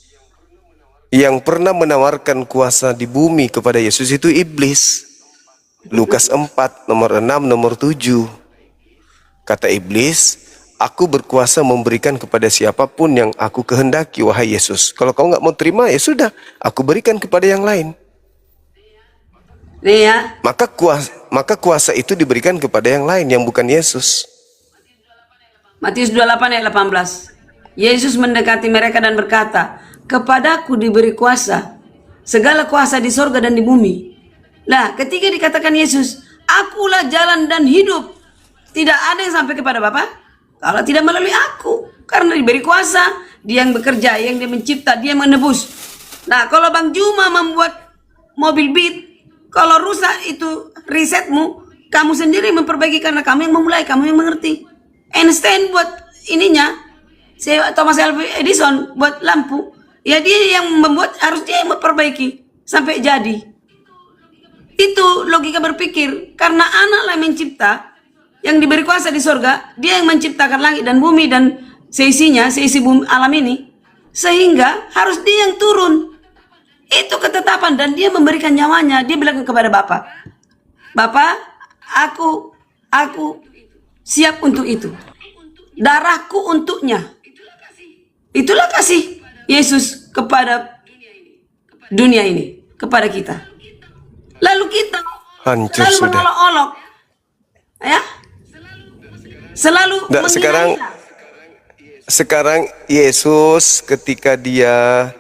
Yang pernah menawarkan kuasa di bumi kepada Yesus itu iblis. Lukas 4, nomor 6, nomor 7. Kata iblis, aku berkuasa memberikan kepada siapapun yang aku kehendaki, wahai Yesus. Kalau kau nggak mau terima, ya sudah, aku berikan kepada yang lain. Ya. Maka kuasa itu diberikan kepada yang lain yang bukan Yesus. Matius 28 ayat 18. Yesus mendekati mereka dan berkata, kepadaku diberi kuasa, segala kuasa di sorga dan di bumi. Nah, ketika dikatakan Yesus, akulah jalan dan hidup, tidak ada yang sampai kepada Bapa kalau tidak melalui aku. Karena diberi kuasa, dia yang bekerja, yang dia mencipta, dia yang menebus. Nah, kalau Bang Juma membuat mobil Beat, kalau rusak itu risetmu, kamu sendiri memperbaiki karena kamu yang memulai, kamu yang mengerti. Einstein buat ininya, Thomas Alva Edison buat lampu, ya dia yang membuat, harus dia yang memperbaiki sampai jadi. Itu logika berpikir, karena anaklah yang mencipta, yang diberi kuasa di sorga, dia yang menciptakan langit dan bumi dan seisinya, seisi bumi alam ini, sehingga harus dia yang turun. Itu ketetapan, dan dia memberikan nyawanya. Dia bilang kepada Bapa, Bapa, aku siap untuk itu. Darahku untuknya. Itulah kasih Yesus kepada dunia ini, kepada kita. Lalu kita Hancur selalu sudah. mengolok-olok, ya, selalu sekarang Yesus ketika dia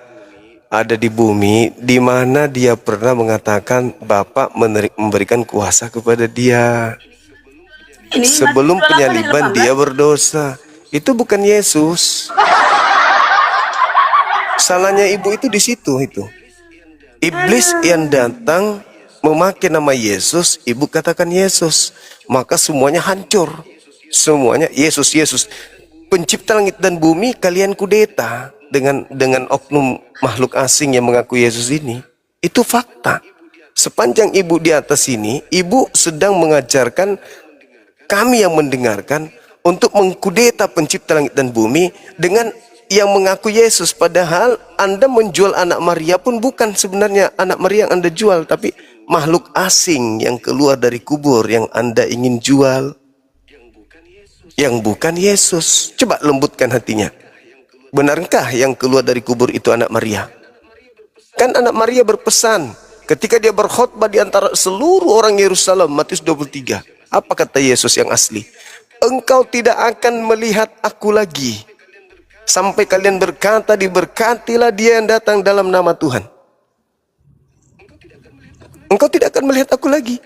ada di bumi, di mana dia pernah mengatakan Bapa memberikan kuasa kepada dia. ini Sebelum Matius 28 ayat penyaliban 18. dia berdosa. Itu bukan Yesus. Salahnya ibu itu di situ itu. Iblis yang datang memakai nama Yesus, ibu katakan Yesus, maka semuanya hancur. Semuanya Yesus, Yesus. Pencipta langit dan bumi kalian kudeta dengan oknum makhluk asing yang mengaku Yesus ini. Itu fakta. Sepanjang ibu di atas ini, ibu sedang mengajarkan kami yang mendengarkan untuk mengkudeta pencipta langit dan bumi dengan yang mengaku Yesus. Padahal Anda menjual anak Maria pun bukan sebenarnya anak Maria yang Anda jual, tapi makhluk asing yang keluar dari kubur yang Anda ingin jual. Yang bukan Yesus. Coba lembutkan hatinya. Benarkah yang keluar dari kubur itu anak Maria? Kan anak Maria berpesan ketika dia berkhotbah di antara seluruh orang Yerusalem, Matius 23. Apa kata Yesus yang asli? Engkau tidak akan melihat aku lagi sampai kalian berkata, diberkatilah dia yang datang dalam nama Tuhan. engkau tidak akan melihat aku lagi.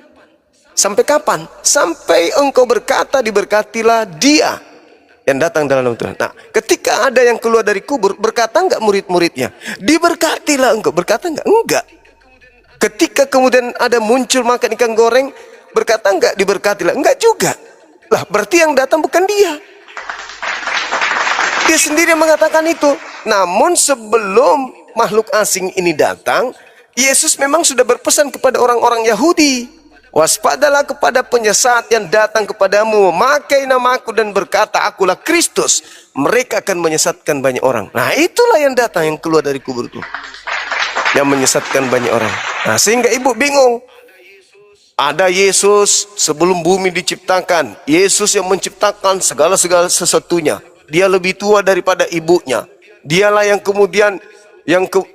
Sampai kapan? Sampai engkau berkata, diberkatilah dia yang datang dalam nama Tuhan. Nah, ketika ada yang keluar dari kubur, berkata enggak murid-muridnya, diberkatilah engkau? Berkata enggak? Enggak. Ketika kemudian ada muncul makan ikan goreng, berkata enggak, diberkatilah? Enggak juga. Lah, berarti yang datang bukan dia. Dia sendiri yang mengatakan itu. Namun sebelum makhluk asing ini datang, Yesus memang sudah berpesan kepada orang-orang Yahudi, waspadalah kepada penyesat yang datang kepadamu, memakai namaku dan berkata, akulah Kristus. Mereka akan menyesatkan banyak orang. Nah, itulah yang datang, yang keluar dari kubur itu, yang menyesatkan banyak orang. Nah, sehingga ibu bingung. Ada Yesus sebelum bumi diciptakan. Yesus yang menciptakan segala-segala sesuatunya. Dia lebih tua daripada ibunya. Dialah yang kemudian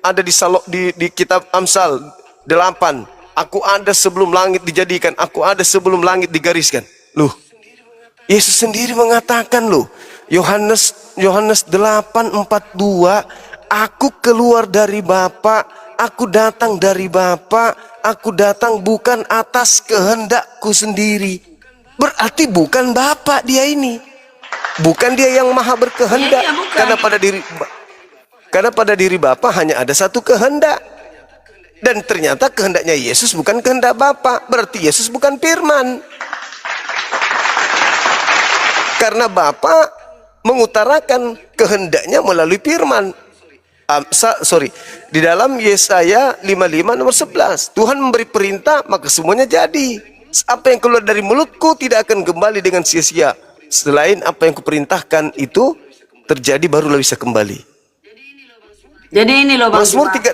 ada di kitab Amsal 8. Aku ada sebelum langit dijadikan, aku ada sebelum langit digariskan. Loh, Yesus sendiri mengatakan loh, Yohanes 8:42, aku keluar dari Bapa, aku datang dari Bapa, aku datang bukan atas kehendakku sendiri. Berarti bukan Bapa dia ini. Bukan dia yang maha berkehendak. Iya, bukan. Karena pada diri Bapa hanya ada satu kehendak. Dan ternyata kehendaknya Yesus bukan kehendak Bapa. Berarti Yesus bukan firman. Karena Bapa mengutarakan kehendaknya melalui firman. Di dalam Yesaya 55 nomor 11, Tuhan memberi perintah maka semuanya jadi. Apa yang keluar dari mulutku tidak akan kembali dengan sia-sia. Selain apa yang kuperintahkan itu terjadi barulah bisa kembali. Jadi ini loh Bang Mazmur Juma.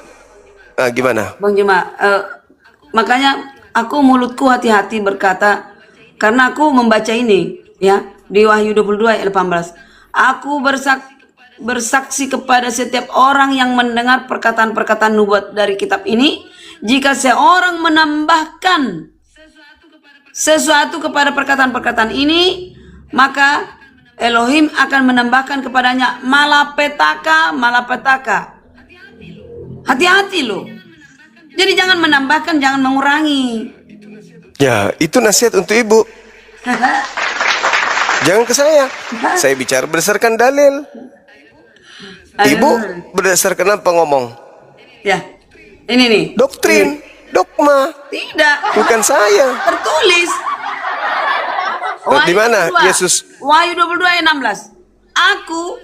3. Gimana? Bang Juma, makanya aku mulutku hati-hati berkata, karena aku membaca ini ya di Wahyu 22 ayat 18. Aku bersaksi kepada setiap orang yang mendengar perkataan-perkataan nubuat dari kitab ini, jika seorang menambahkan sesuatu kepada perkataan-perkataan ini, maka Elohim akan menambahkan kepadanya malapetaka. Hati-hati loh. Jadi jangan menambahkan, jangan mengurangi. Ya, itu nasihat untuk ibu. Jangan ke saya. Saya bicara berdasarkan dalil. Ibu berdasarkan apa ngomong? Ya, ini nih. Doktrin, dogma. Tidak. Bukan saya. Tertulis. Di mana 22. Yesus? Wahyu 22 ayat 16. Aku,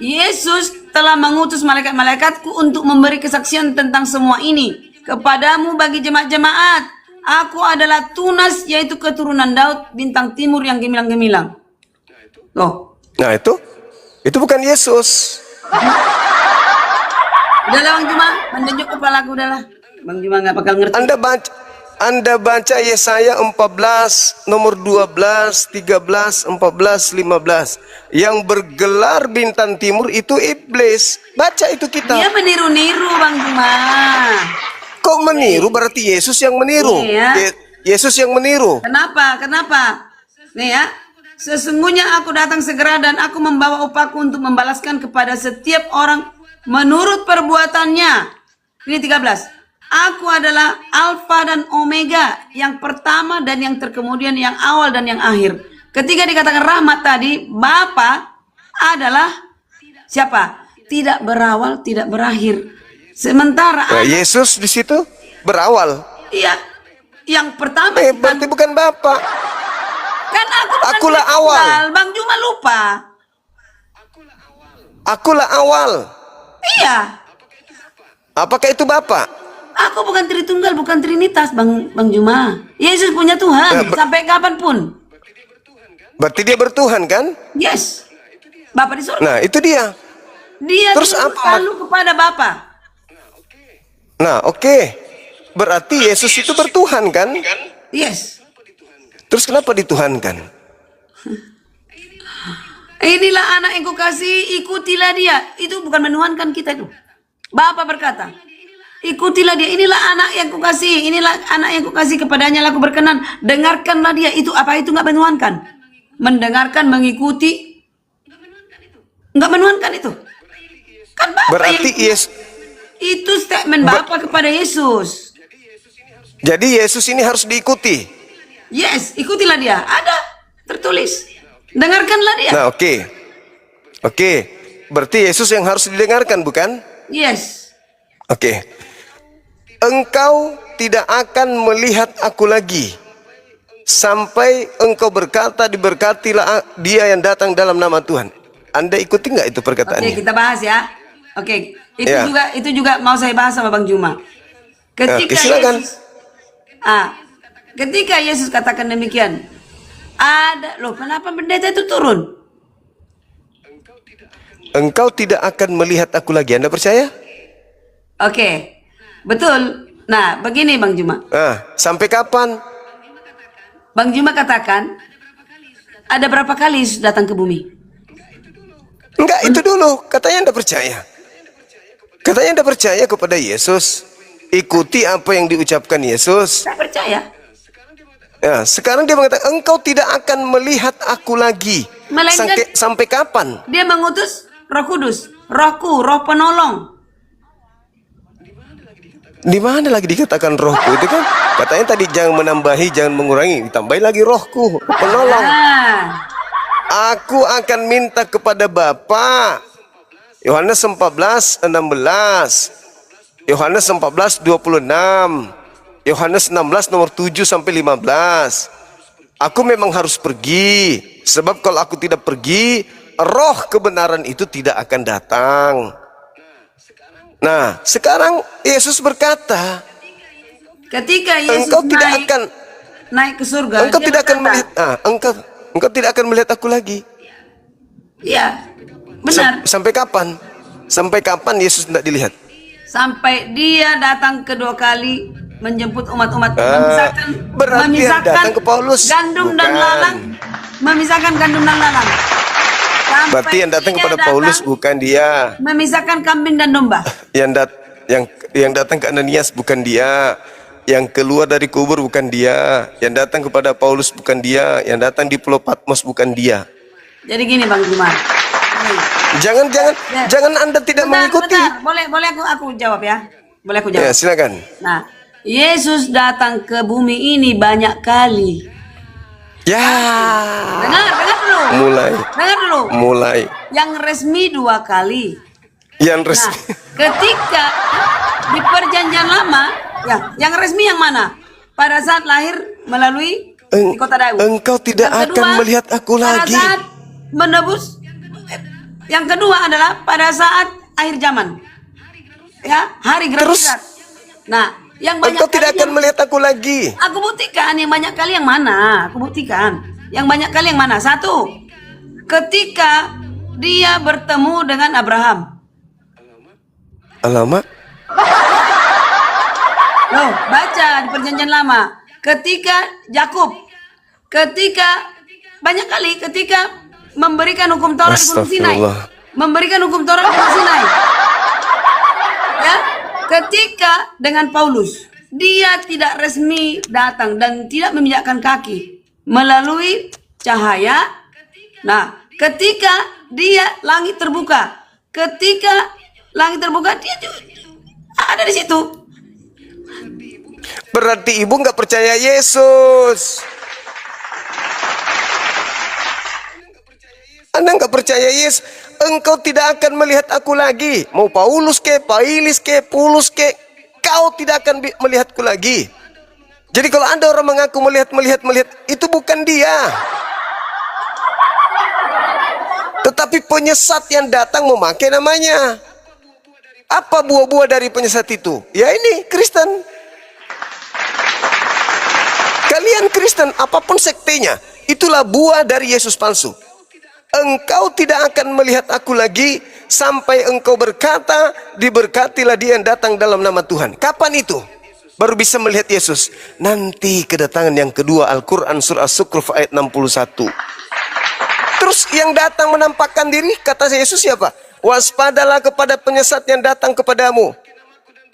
Yesus, telah mengutus malaikat-malaikatku untuk memberi kesaksian tentang semua ini kepadamu bagi jemaat-jemaat. Aku adalah Tunas, yaitu keturunan Daud, bintang timur yang gemilang-gemilang. Loh. Nah, itu bukan Yesus. Udahlah Bang Juma, menunjuk kepala aku udahlah. Bang Juma nggak bakal ngerti. Anda baca Yesaya 14 nomor 12, 13, 14, 15. Yang bergelar bintang timur itu iblis. Baca itu kitab. Dia meniru-niru Bang Juma. Kok meniru? Berarti Yesus yang meniru. Iya. Yesus yang meniru. Kenapa? Nih ya. Sesungguhnya aku datang segera dan aku membawa upahku untuk membalaskan kepada setiap orang menurut perbuatannya. Ini 13. Aku adalah Alfa dan Omega, yang pertama dan yang terkemudian, yang awal dan yang akhir. Ketika dikatakan rahmat tadi, Bapa adalah siapa? Tidak berawal, tidak berakhir. Sementara Yesus di situ berawal. Iya, yang pertama. Berarti bukan Bapa. Kan Akulah awal. Bang Juma lupa. Akulah awal. Iya. Apakah itu Bapa? Aku bukan Tritunggal, bukan Trinitas, Bang Juma. Yesus punya Tuhan sampai kapanpun. Berarti dia bertuhan kan? Yes. Bapa di surga. Nah, itu dia. Dia terus apa? Lalu kepada Bapa. Nah, oke. Berarti Yesus itu bertuhan kan? Yes. Terus kenapa dituhankan? Inilah anak yang kukasihi, ikutilah dia. Itu bukan menuhankan kita itu. Bapa berkata, ikutilah dia, inilah anak yang kukasihi, inilah anak yang kukasihi, kepadanya aku berkenan, dengarkanlah dia. Itu apa itu nggak menuhankan? Mendengarkan, mengikuti, nggak menuhankan itu. Kan Bapa berarti itu statement Bapa kepada Yesus. Jadi Yesus ini harus diikuti. Yes, ikutilah dia. Ada tertulis. Dengarkanlah dia. Nah, oke. Oke. Berarti Yesus yang harus didengarkan, bukan? Yes. Oke. Engkau tidak akan melihat aku lagi sampai engkau berkata, diberkatilah dia yang datang dalam nama Tuhan. Anda ikuti nggak itu perkataannya? Oke, kita bahas ya. Oke, Ya. itu juga mau saya bahas sama Bang Juma. Ketika Oke, silakan. ketika Yesus katakan demikian, loh kenapa pendeta itu turun? Engkau tidak akan melihat aku lagi. Anda percaya? Oke, betul. Nah, begini Bang Juma. Sampai kapan? Bang Juma katakan, ada berapa kali Yesus datang ke bumi? Enggak, itu dulu. Katanya Anda percaya. Katanya Anda percaya kepada Yesus. Ikuti apa yang diucapkan Yesus. Saya percaya. Ya, sekarang dia mengatakan, engkau tidak akan melihat aku lagi. Melainkan Sampai kapan? dia mengutus Roh Kudus, Rohku, Roh penolong. Di mana lagi dikatakan rohku itu kan? Katanya tadi jangan menambahi, jangan mengurangi, ditambahi lagi rohku, penolong. Aku akan minta kepada Bapa. Yohanes 14:16. Yohanes 14:26. Yohanes 16 nomor 7 sampai 15. Aku memang harus pergi, sebab kalau aku tidak pergi, roh kebenaran itu tidak akan datang. Nah, sekarang Yesus berkata, Ketika Yesus engkau tidak akan naik ke surga, engkau dia tidak akan berkata, melihat engkau tidak akan melihat aku lagi. Iya, benar. Sampai kapan? Sampai kapan Yesus tidak dilihat? Sampai dia datang kedua kali menjemput umat-umat, berarti yang datang ke Paulus gandum dan bukan. lalang, memisahkan gandum dan lalang. Sampai Berarti yang datang dia kepada Paulus bukan dia. memisahkan kambing dan domba. Yang datang ke Ananias bukan dia. Yang keluar dari kubur bukan dia. Yang datang kepada Paulus bukan dia. Yang datang di Pulau Patmos bukan dia. Jadi gini Bang Juma. Jangan Anda tidak mengikuti. Bentar. Boleh aku jawab ya. Boleh aku jawab. Ya, silakan. Nah, Yesus datang ke bumi ini banyak kali. Ya. Dengar dulu. Dengar dulu. Mulai. Yang resmi 2 kali. Yang Nah, resmi. ketika di perjanjian lama, ya, yang resmi yang mana? Pada saat lahir melalui di kota Daud. Engkau tidak Yang akan melihat aku lagi. Pada saat menebus. Yang kedua adalah pada saat akhir zaman. Ya, hari Gerakhirat. Nah, yang banyak Engkau tidak kali akan melihat aku lagi. Aku buktikan yang banyak kali yang mana? Aku buktikan. Yang banyak kali yang mana? 1. Ketika dia bertemu dengan Abraham. Alamak. Loh, baca di perjanjian lama. Ketika Yakub. Ketika banyak kali ketika memberikan hukum Taurat di Gunung Sinai. Astagfirullah. Memberikan hukum Taurat di Gunung Sinai. Ya, ketika dengan Paulus, dia tidak resmi datang dan tidak memijakkan kaki melalui cahaya. Nah, ketika dia langit terbuka, dia ada di situ. Berarti ibu nggak percaya Yesus. Anda nggak percaya Yesus. Engkau tidak akan melihat aku lagi. Mau Paulus ke, Pailis ke, Pulus ke, kau tidak akan melihatku lagi. Jadi kalau ada orang mengaku melihat, itu bukan dia. Tetapi penyesat yang datang memakai namanya. Apa buah-buah dari penyesat itu? Ya ini Kristen. Kalian Kristen, apapun sektenya, itulah buah dari Yesus palsu. Engkau tidak akan melihat aku lagi sampai engkau berkata, diberkatilah dia yang datang dalam nama Tuhan. Kapan itu? Baru bisa melihat Yesus. Nanti kedatangan yang kedua, Al-Quran surah As-Zukhruf ayat 61. Terus yang datang menampakkan diri, kata Yesus siapa? Waspadalah kepada penyesat yang datang kepadamu,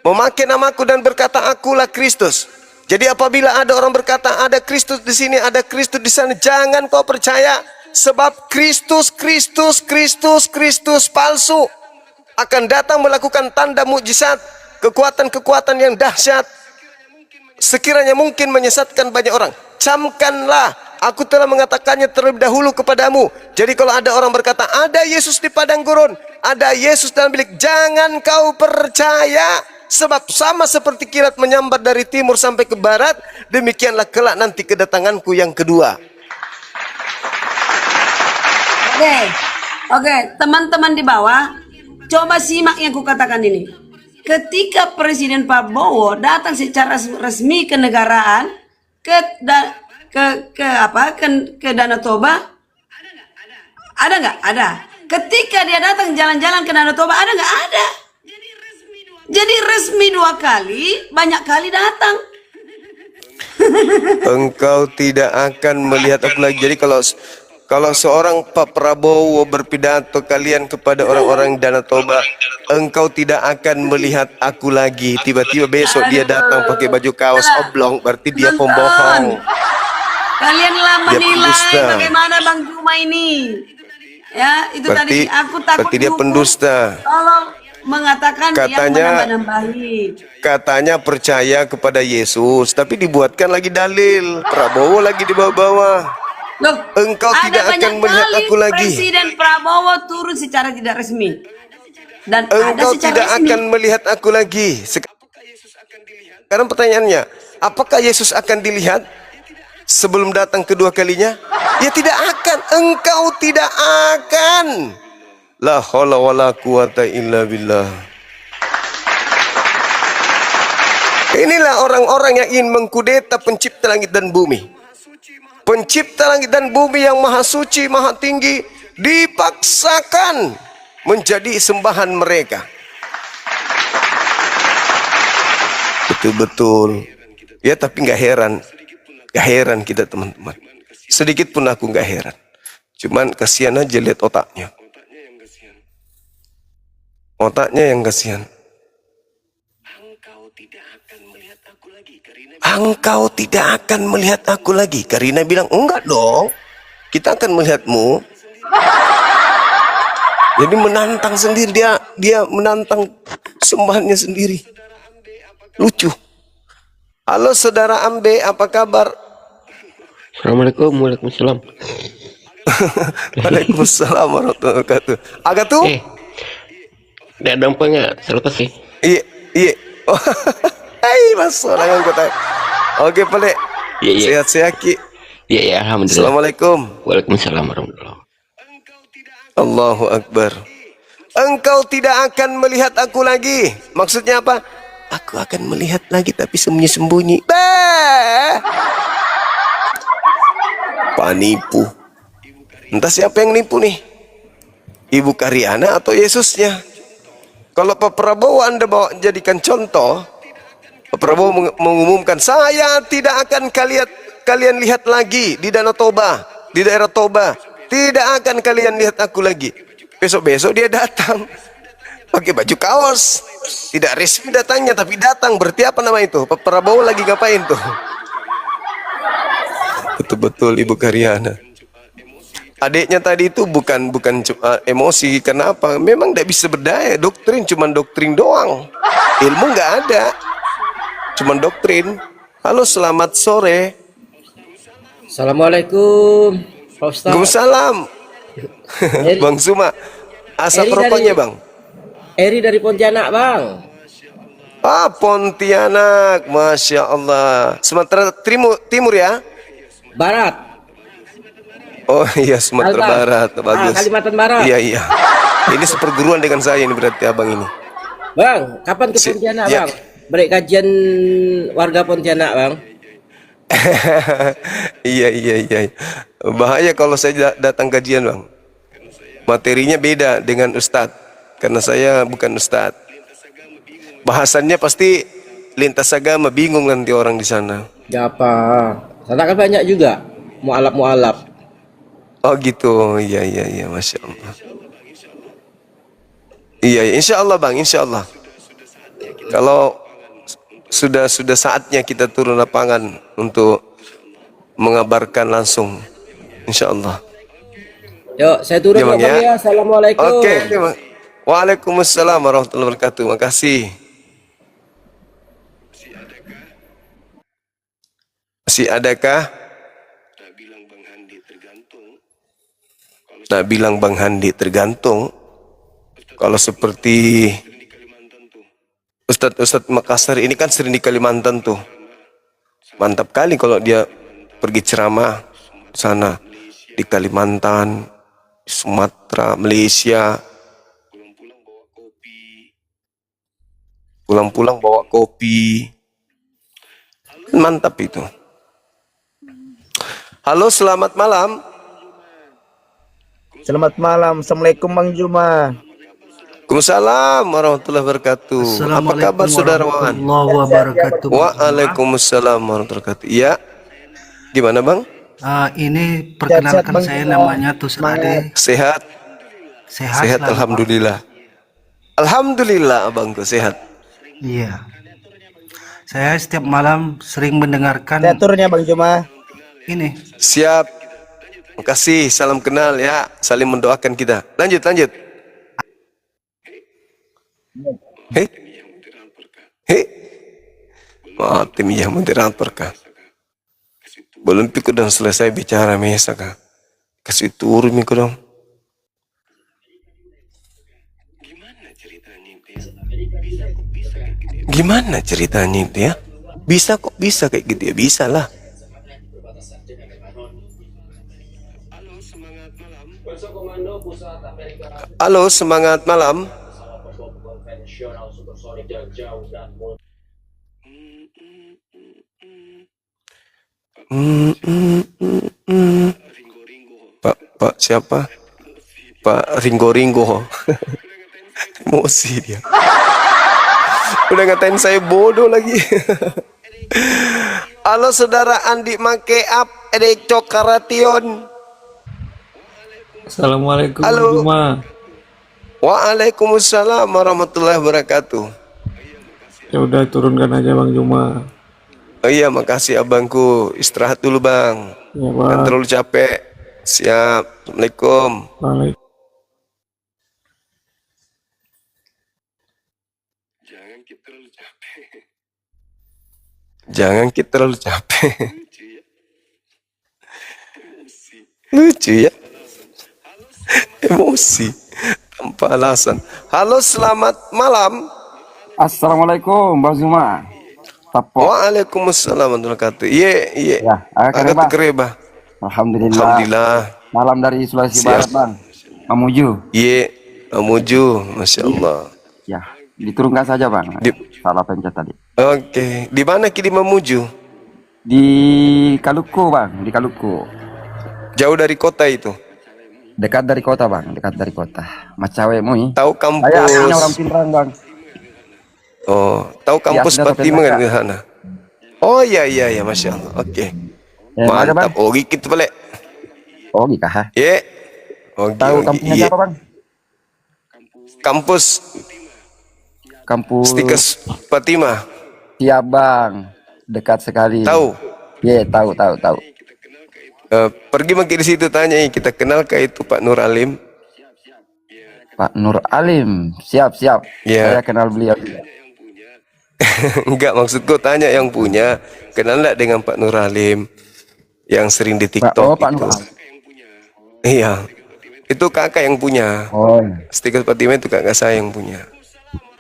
memakai namaku dan berkata, akulah Kristus. Jadi apabila ada orang berkata, ada Kristus di sini, ada Kristus di sana, jangan kau percaya. Sebab Kristus palsu akan datang melakukan tanda mukjizat, kekuatan-kekuatan yang dahsyat. sekiranya mungkin menyesatkan banyak orang, camkanlah, aku telah mengatakannya terlebih dahulu kepadamu. Jadi kalau ada orang berkata, ada Yesus di padang gurun, ada Yesus dalam bilik, jangan kau percaya. Sebab sama seperti kilat menyambar dari timur sampai ke barat, demikianlah kelak nanti kedatanganku yang kedua. Oke, teman-teman di bawah, coba simak yang kukatakan ini. Ketika Presiden Prabowo datang secara resmi ke negaraan, ke Danau Toba, ada nggak? Ada. Ketika dia datang jalan-jalan ke Danau Toba, ada nggak? Ada. Jadi resmi 2 kali, banyak kali datang. Engkau tidak akan melihat aku lagi. Jadi kalau seorang Pak Prabowo berpidato kalian kepada orang-orang Danau Toba, engkau tidak akan melihat aku lagi. Tiba-tiba besok dia datang pakai baju kaos oblong, berarti dia pembohong. Kalianlah Dia menilai pendusta. bagaimana Bang Juma ini. Ya, itu Berarti- tadi aku takut berarti dia dihukum pendusta. kalau mengatakan yang Katanya- menambah-nambahi. Katanya percaya kepada Yesus, tapi dibuatkan lagi dalil. Prabowo lagi di bawah-bawah. Loh, Engkau ada tidak banyak akan melihat kali aku lagi. Presiden Prabowo turun secara tidak resmi. Dan ada Engkau secara tidak resmi. akan melihat aku lagi. Sekarang pertanyaannya, apakah Yesus akan dilihat sebelum datang kedua kalinya? Ya tidak akan. Engkau tidak akan. La haula wala quwata illa billah. Inilah orang-orang yang ingin mengkudeta pencipta langit dan bumi. Pencipta langit dan bumi yang maha suci, maha tinggi, dipaksakan menjadi sembahan mereka. Betul-betul. Ya tapi nggak heran. Nggak heran kita teman-teman. Sedikit pun aku nggak heran. Cuman kasihan aja lihat otaknya. Otaknya yang kasihan. Engkau tidak akan melihat aku lagi. Karina bilang, enggak dong. Kita akan melihatmu. Jadi menantang sendiri. Dia menantang sembahannya sendiri. Lucu. Halo saudara Ambe, apa kabar? Assalamualaikum, waalaikumsalam. Waalaikumsalam warahmatullahi wabarakatuh. Agak tuh? Dah nampak nggak? Selepas sih. Iya, iya. Oh, hai, masuk dengan kota. Oke, Pak. Iya, iya. Sehat-sehat, Ki. Iya, ya, alhamdulillah. Assalamualaikum. Waalaikumsalam warahmatullahi. Allahu Akbar. Engkau tidak akan melihat aku lagi. Maksudnya apa? Aku akan melihat lagi tapi sembunyi-sembunyi. Bah! Penipu. Entah siapa yang nipu nih. Ibu Karyana atau Yesusnya. Kalau Pak Prabowo Anda bawa jadikan contoh, Pak Prabowo mengumumkan, saya tidak akan kalian lihat lagi di Danau Toba, di daerah Toba. Tidak akan kalian lihat aku lagi. Besok-besok dia datang pakai baju kaos. Tidak resmi datangnya, tapi datang. Berarti apa nama itu? Pak Prabowo lagi ngapain tuh? Betul-betul Ibu Karyana. Adiknya tadi itu bukan emosi. Kenapa? Memang tidak bisa berdaya. Doktrin cuman doktrin doang. Ilmu nggak ada. Cuman doktrin. Halo, selamat sore. Assalamualaikum, Pak Ustaz. Waalaikumsalam. Bang Suma. Asap Eri rokoknya, dari- Bang. Eri dari Pontianak, Bang. Ah, Pontianak. Masya Allah. Sumatera Timur ya? Barat. Oh iya, Sumatera Alba. Barat. Bagus. Kalimantan Barat. Iya, iya. Ini seperguruan dengan saya ini berarti abang ini. Bang, kapan ke Si- Pontianak, ya. Bang? Break kajian warga Pontianak, Bang. Iya, iya, iya. Bahaya kalau saya datang kajian, Bang. Materinya beda dengan Ustadz. Karena saya bukan Ustadz. Bahasannya pasti lintas agama, bingung nanti orang di sana. Ya apa? Sana kan banyak juga mualaf-mualaf. Oh gitu, iya, iya, iya, Masya Allah. Iya, iya, insya Allah Bang, insya Allah. Kalau sudah saatnya kita turun lapangan untuk mengabarkan langsung, insya Allah. Yuk, saya turun Ya, Bang, Bang, ya. ya. Assalamualaikum. Oke, Bang. Waalaikumsalam warahmatullahi wabarakatuh. Makasih. Masih adakah? Nak bilang Bang Handi tergantung. Kalau seperti Ustadz Makassar ini kan sering di Kalimantan tuh. Mantap kali kalau dia pergi ceramah sana di Kalimantan, Sumatera, Malaysia. Pulang-pulang bawa kopi. Mantap itu. Halo, selamat malam. Selamat malam. Assalamualaikum Bang Juma. Waalaikumsalam warahmatullahi wabarakatuh. Apa kabar saudara Wawan? Waalaikumsalam warahmatullahi wabarakatuh. Iya. Gimana Bang? Ini perkenalkan Bang saya Juma. namanya Tusrade. Sehat? Sehat Selalu, alhamdulillah. Alhamdulillah abangku sehat. Pak. Iya. Saya setiap malam sering mendengarkan Teaturnya Bang Juma. ini. Siap. Makasih, salam kenal ya. Saling mendoakan kita. Lanjut. Hei. Tim yang moderator kah? Belum pikir dan selesai bicara mesa kah? Kasih turun mikro dong. Gimana ceritanya itu ya? Bisa kok bisa kayak gitu ya? Bisa lah. Halo, semangat malam. Pak siapa? Pak Ringo. Emosi dia. Udah ngatain saya bodoh lagi. Halo saudara Andi Make Up Edek Cokaration. Assalamualaikum Halo. Juma. Waalaikumsalam warahmatullahi wabarakatuh. Ya udah turunkan aja Bang Juma. Oh iya, makasih abangku. Istirahat dulu bang. Ya Jangan Bang. terlalu capek. Siap. Assalamualaikum. Balik. Jangan kita terlalu capek. Lucu ya. Emosi tanpa alasan. Halo, selamat malam. Assalamualaikum Bang Zuma. Tapo. Waalaikumsalam warahmatullahi wabarakatuh. Iya. Ya, Agak kereba. Alhamdulillah. Alhamdulillah. Malam dari Sulawesi Siap. Barat, Bang. Mamuju. Iya. Amuju, masya Allah. Ya, diturunkan saja, Bang. Di- Salah pencet tadi. Oke, di mana kini Mamuju? Di Kaluku, Bang, di Kaluku. Jauh dari kota itu. Dekat dari kota, Bang, dekat dari kota. Macawe Mui. Tahu Saya aslinya orang kampus? Pinrang, Bang. Oh, tahu kampus aslinya Fatima Kota kan di sana? Oh iya, masya Allah. Oke, Ada, Bang? mantap. Oh gitu boleh. Oh, Gikah. Ye. Oke, Tahu kampungnya iya. siapa, Bang? Kampus Kampus Stikes Fatima. Siap, Bang. Dekat sekali. Tahu? Iya, tahu. Pergi makin di situ tanya, kita kenal ke itu Pak Nur Alim. Pak Nur Alim. Siap. Iya. Saya kenal beliau juga. Enggak, maksudku tanya yang punya. Kenal enggak dengan Pak Nur Alim yang sering di TikTok Pak itu? Nur Alim. Iya. Itu kakak yang punya. Oh. Stikes Fatima itu kakak saya yang punya.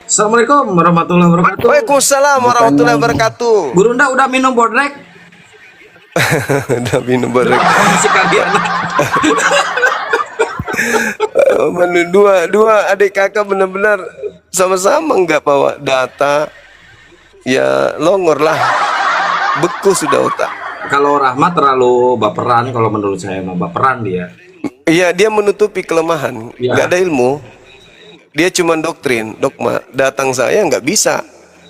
Assalamualaikum warahmatullahi wabarakatuh. Waalaikumsalam warahmatullahi wabarakatuh. Burunda udah minum bodrek? Udah minum bareng. Masih kagian. Dua adik kakak benar-benar sama-sama nggak bawa data. Ya longor lah. Beku sudah otak. Kalau Rahmat terlalu baperan, kalau menurut saya mah baperan dia. Iya, dia menutupi kelemahan. Ya. Nggak ada ilmu. Dia cuma doktrin, dogma. Datang saya nggak bisa.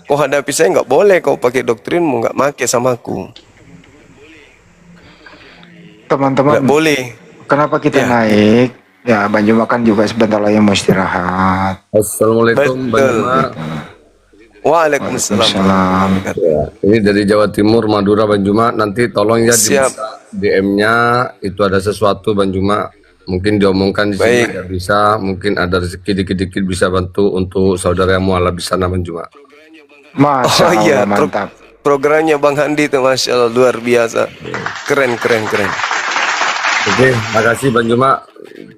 Kau hadapi saya nggak boleh. Kau pakai doktrinmu nggak make sama aku. Teman-teman, Nggak boleh. kenapa kita Ya. naik? Ya, Bang Juma kan juga sebentar lagi mau istirahat. Assalamualaikum Bang Betul. Juma. Waalaikumsalam. Waalaikumsalam. Ya, ini dari Jawa Timur, Madura Bang Juma. Nanti tolong ya Siap. dibuka DM-nya. Itu ada sesuatu Bang Juma. Mungkin diomongkan di sini Baik. nggak bisa. Mungkin ada rezeki dikit-dikit bisa bantu untuk saudara yang mualaf di sana Bang Juma. Masya Oh iya, Allah, mantap. Programnya Bang Handi itu Masya Allah luar biasa. Keren. Oke, makasih Bang Juma.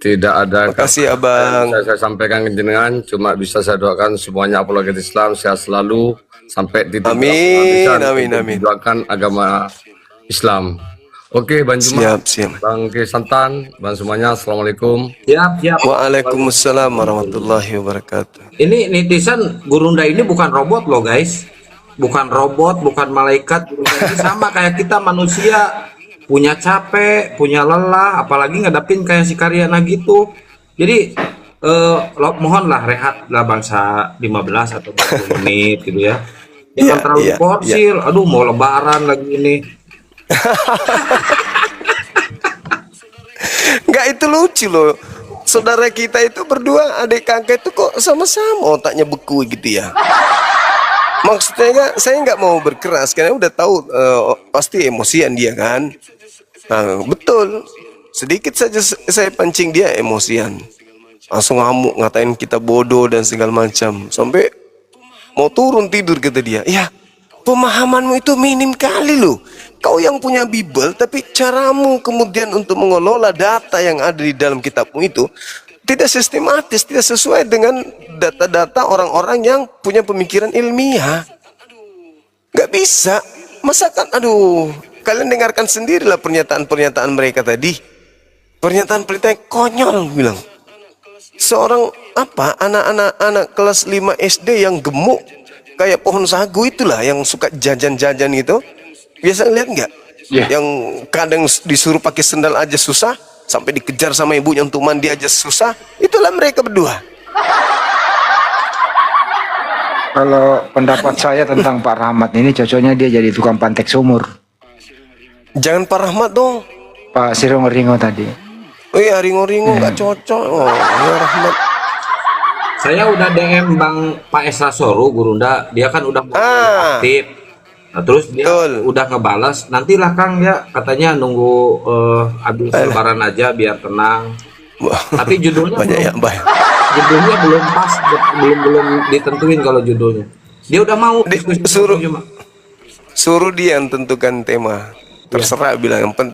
Tidak ada Makasih Abang. saya sampaikan ke jenengan, cuma bisa saya doakan semuanya apologet Islam sehat selalu sampai titik Amin. doakan agama Islam. Oke, Bang Juma. Siap. Bang Santan, Bang semuanya, assalamualaikum. Siap. Waalaikumsalam warahmatullahi wabarakatuh. Ini netizen, Gurunda ini bukan robot loh guys. Bukan robot, bukan malaikat. Gurunda ini sama kayak kita manusia. Punya capek, punya lelah, apalagi ngadapin kayak si Karyana gitu. Jadi mohonlah rehat lah bangsa 15 atau 20 menit gitu ya. Jangan terlalu porsil. Aduh mau lebaran lagi ini. Enggak, itu lucu loh. Saudara kita itu berdua adik kakak itu kok sama-sama otaknya beku gitu ya. Maksudnya saya nggak mau berkeras karena udah tahu pasti emosian dia kan. Nah, betul. Sedikit saja saya pancing dia emosian. Langsung ngamuk ngatain kita bodoh dan segala macam. Sampai mau turun tidur kata dia. Ya, pemahamanmu itu minim kali loh. Kau yang punya Bible, tapi caramu kemudian untuk mengelola data yang ada di dalam kitabmu itu tidak sistematis, tidak sesuai dengan data-data orang-orang yang punya pemikiran ilmiah. Gak bisa. Masakan, kalian dengarkan sendirilah pernyataan-pernyataan mereka tadi. Pernyataan-pernyataan konyol bilang. Seorang anak kelas 5 SD yang gemuk kayak pohon sagu itulah yang suka jajan-jajan itu. Biasa lihat nggak? Yang kadang disuruh pakai sendal aja susah, sampai dikejar sama ibunya untuk mandi aja susah. Itulah mereka berdua. Kalau pendapat saya tentang Pak Rahmat ini cocoknya dia jadi tukang pantek sumur. Jangan Pak Rahmat dong. Pak Siringo tadi. Oh iya, Ringo nggak cocok. Oh, ya Rahmat. Saya udah DM Bang Pak Esra Soru Gurunda, dia kan udah aktif. Nah, terus dia udah ngebalas, nantilah Kang ya katanya nunggu habis lebaran aja biar tenang. Tapi judulnya judulnya belum pas, belum ditentuin kalau judulnya. Dia udah mau suruh dia yang tentukan tema. Terserah bilang yang penting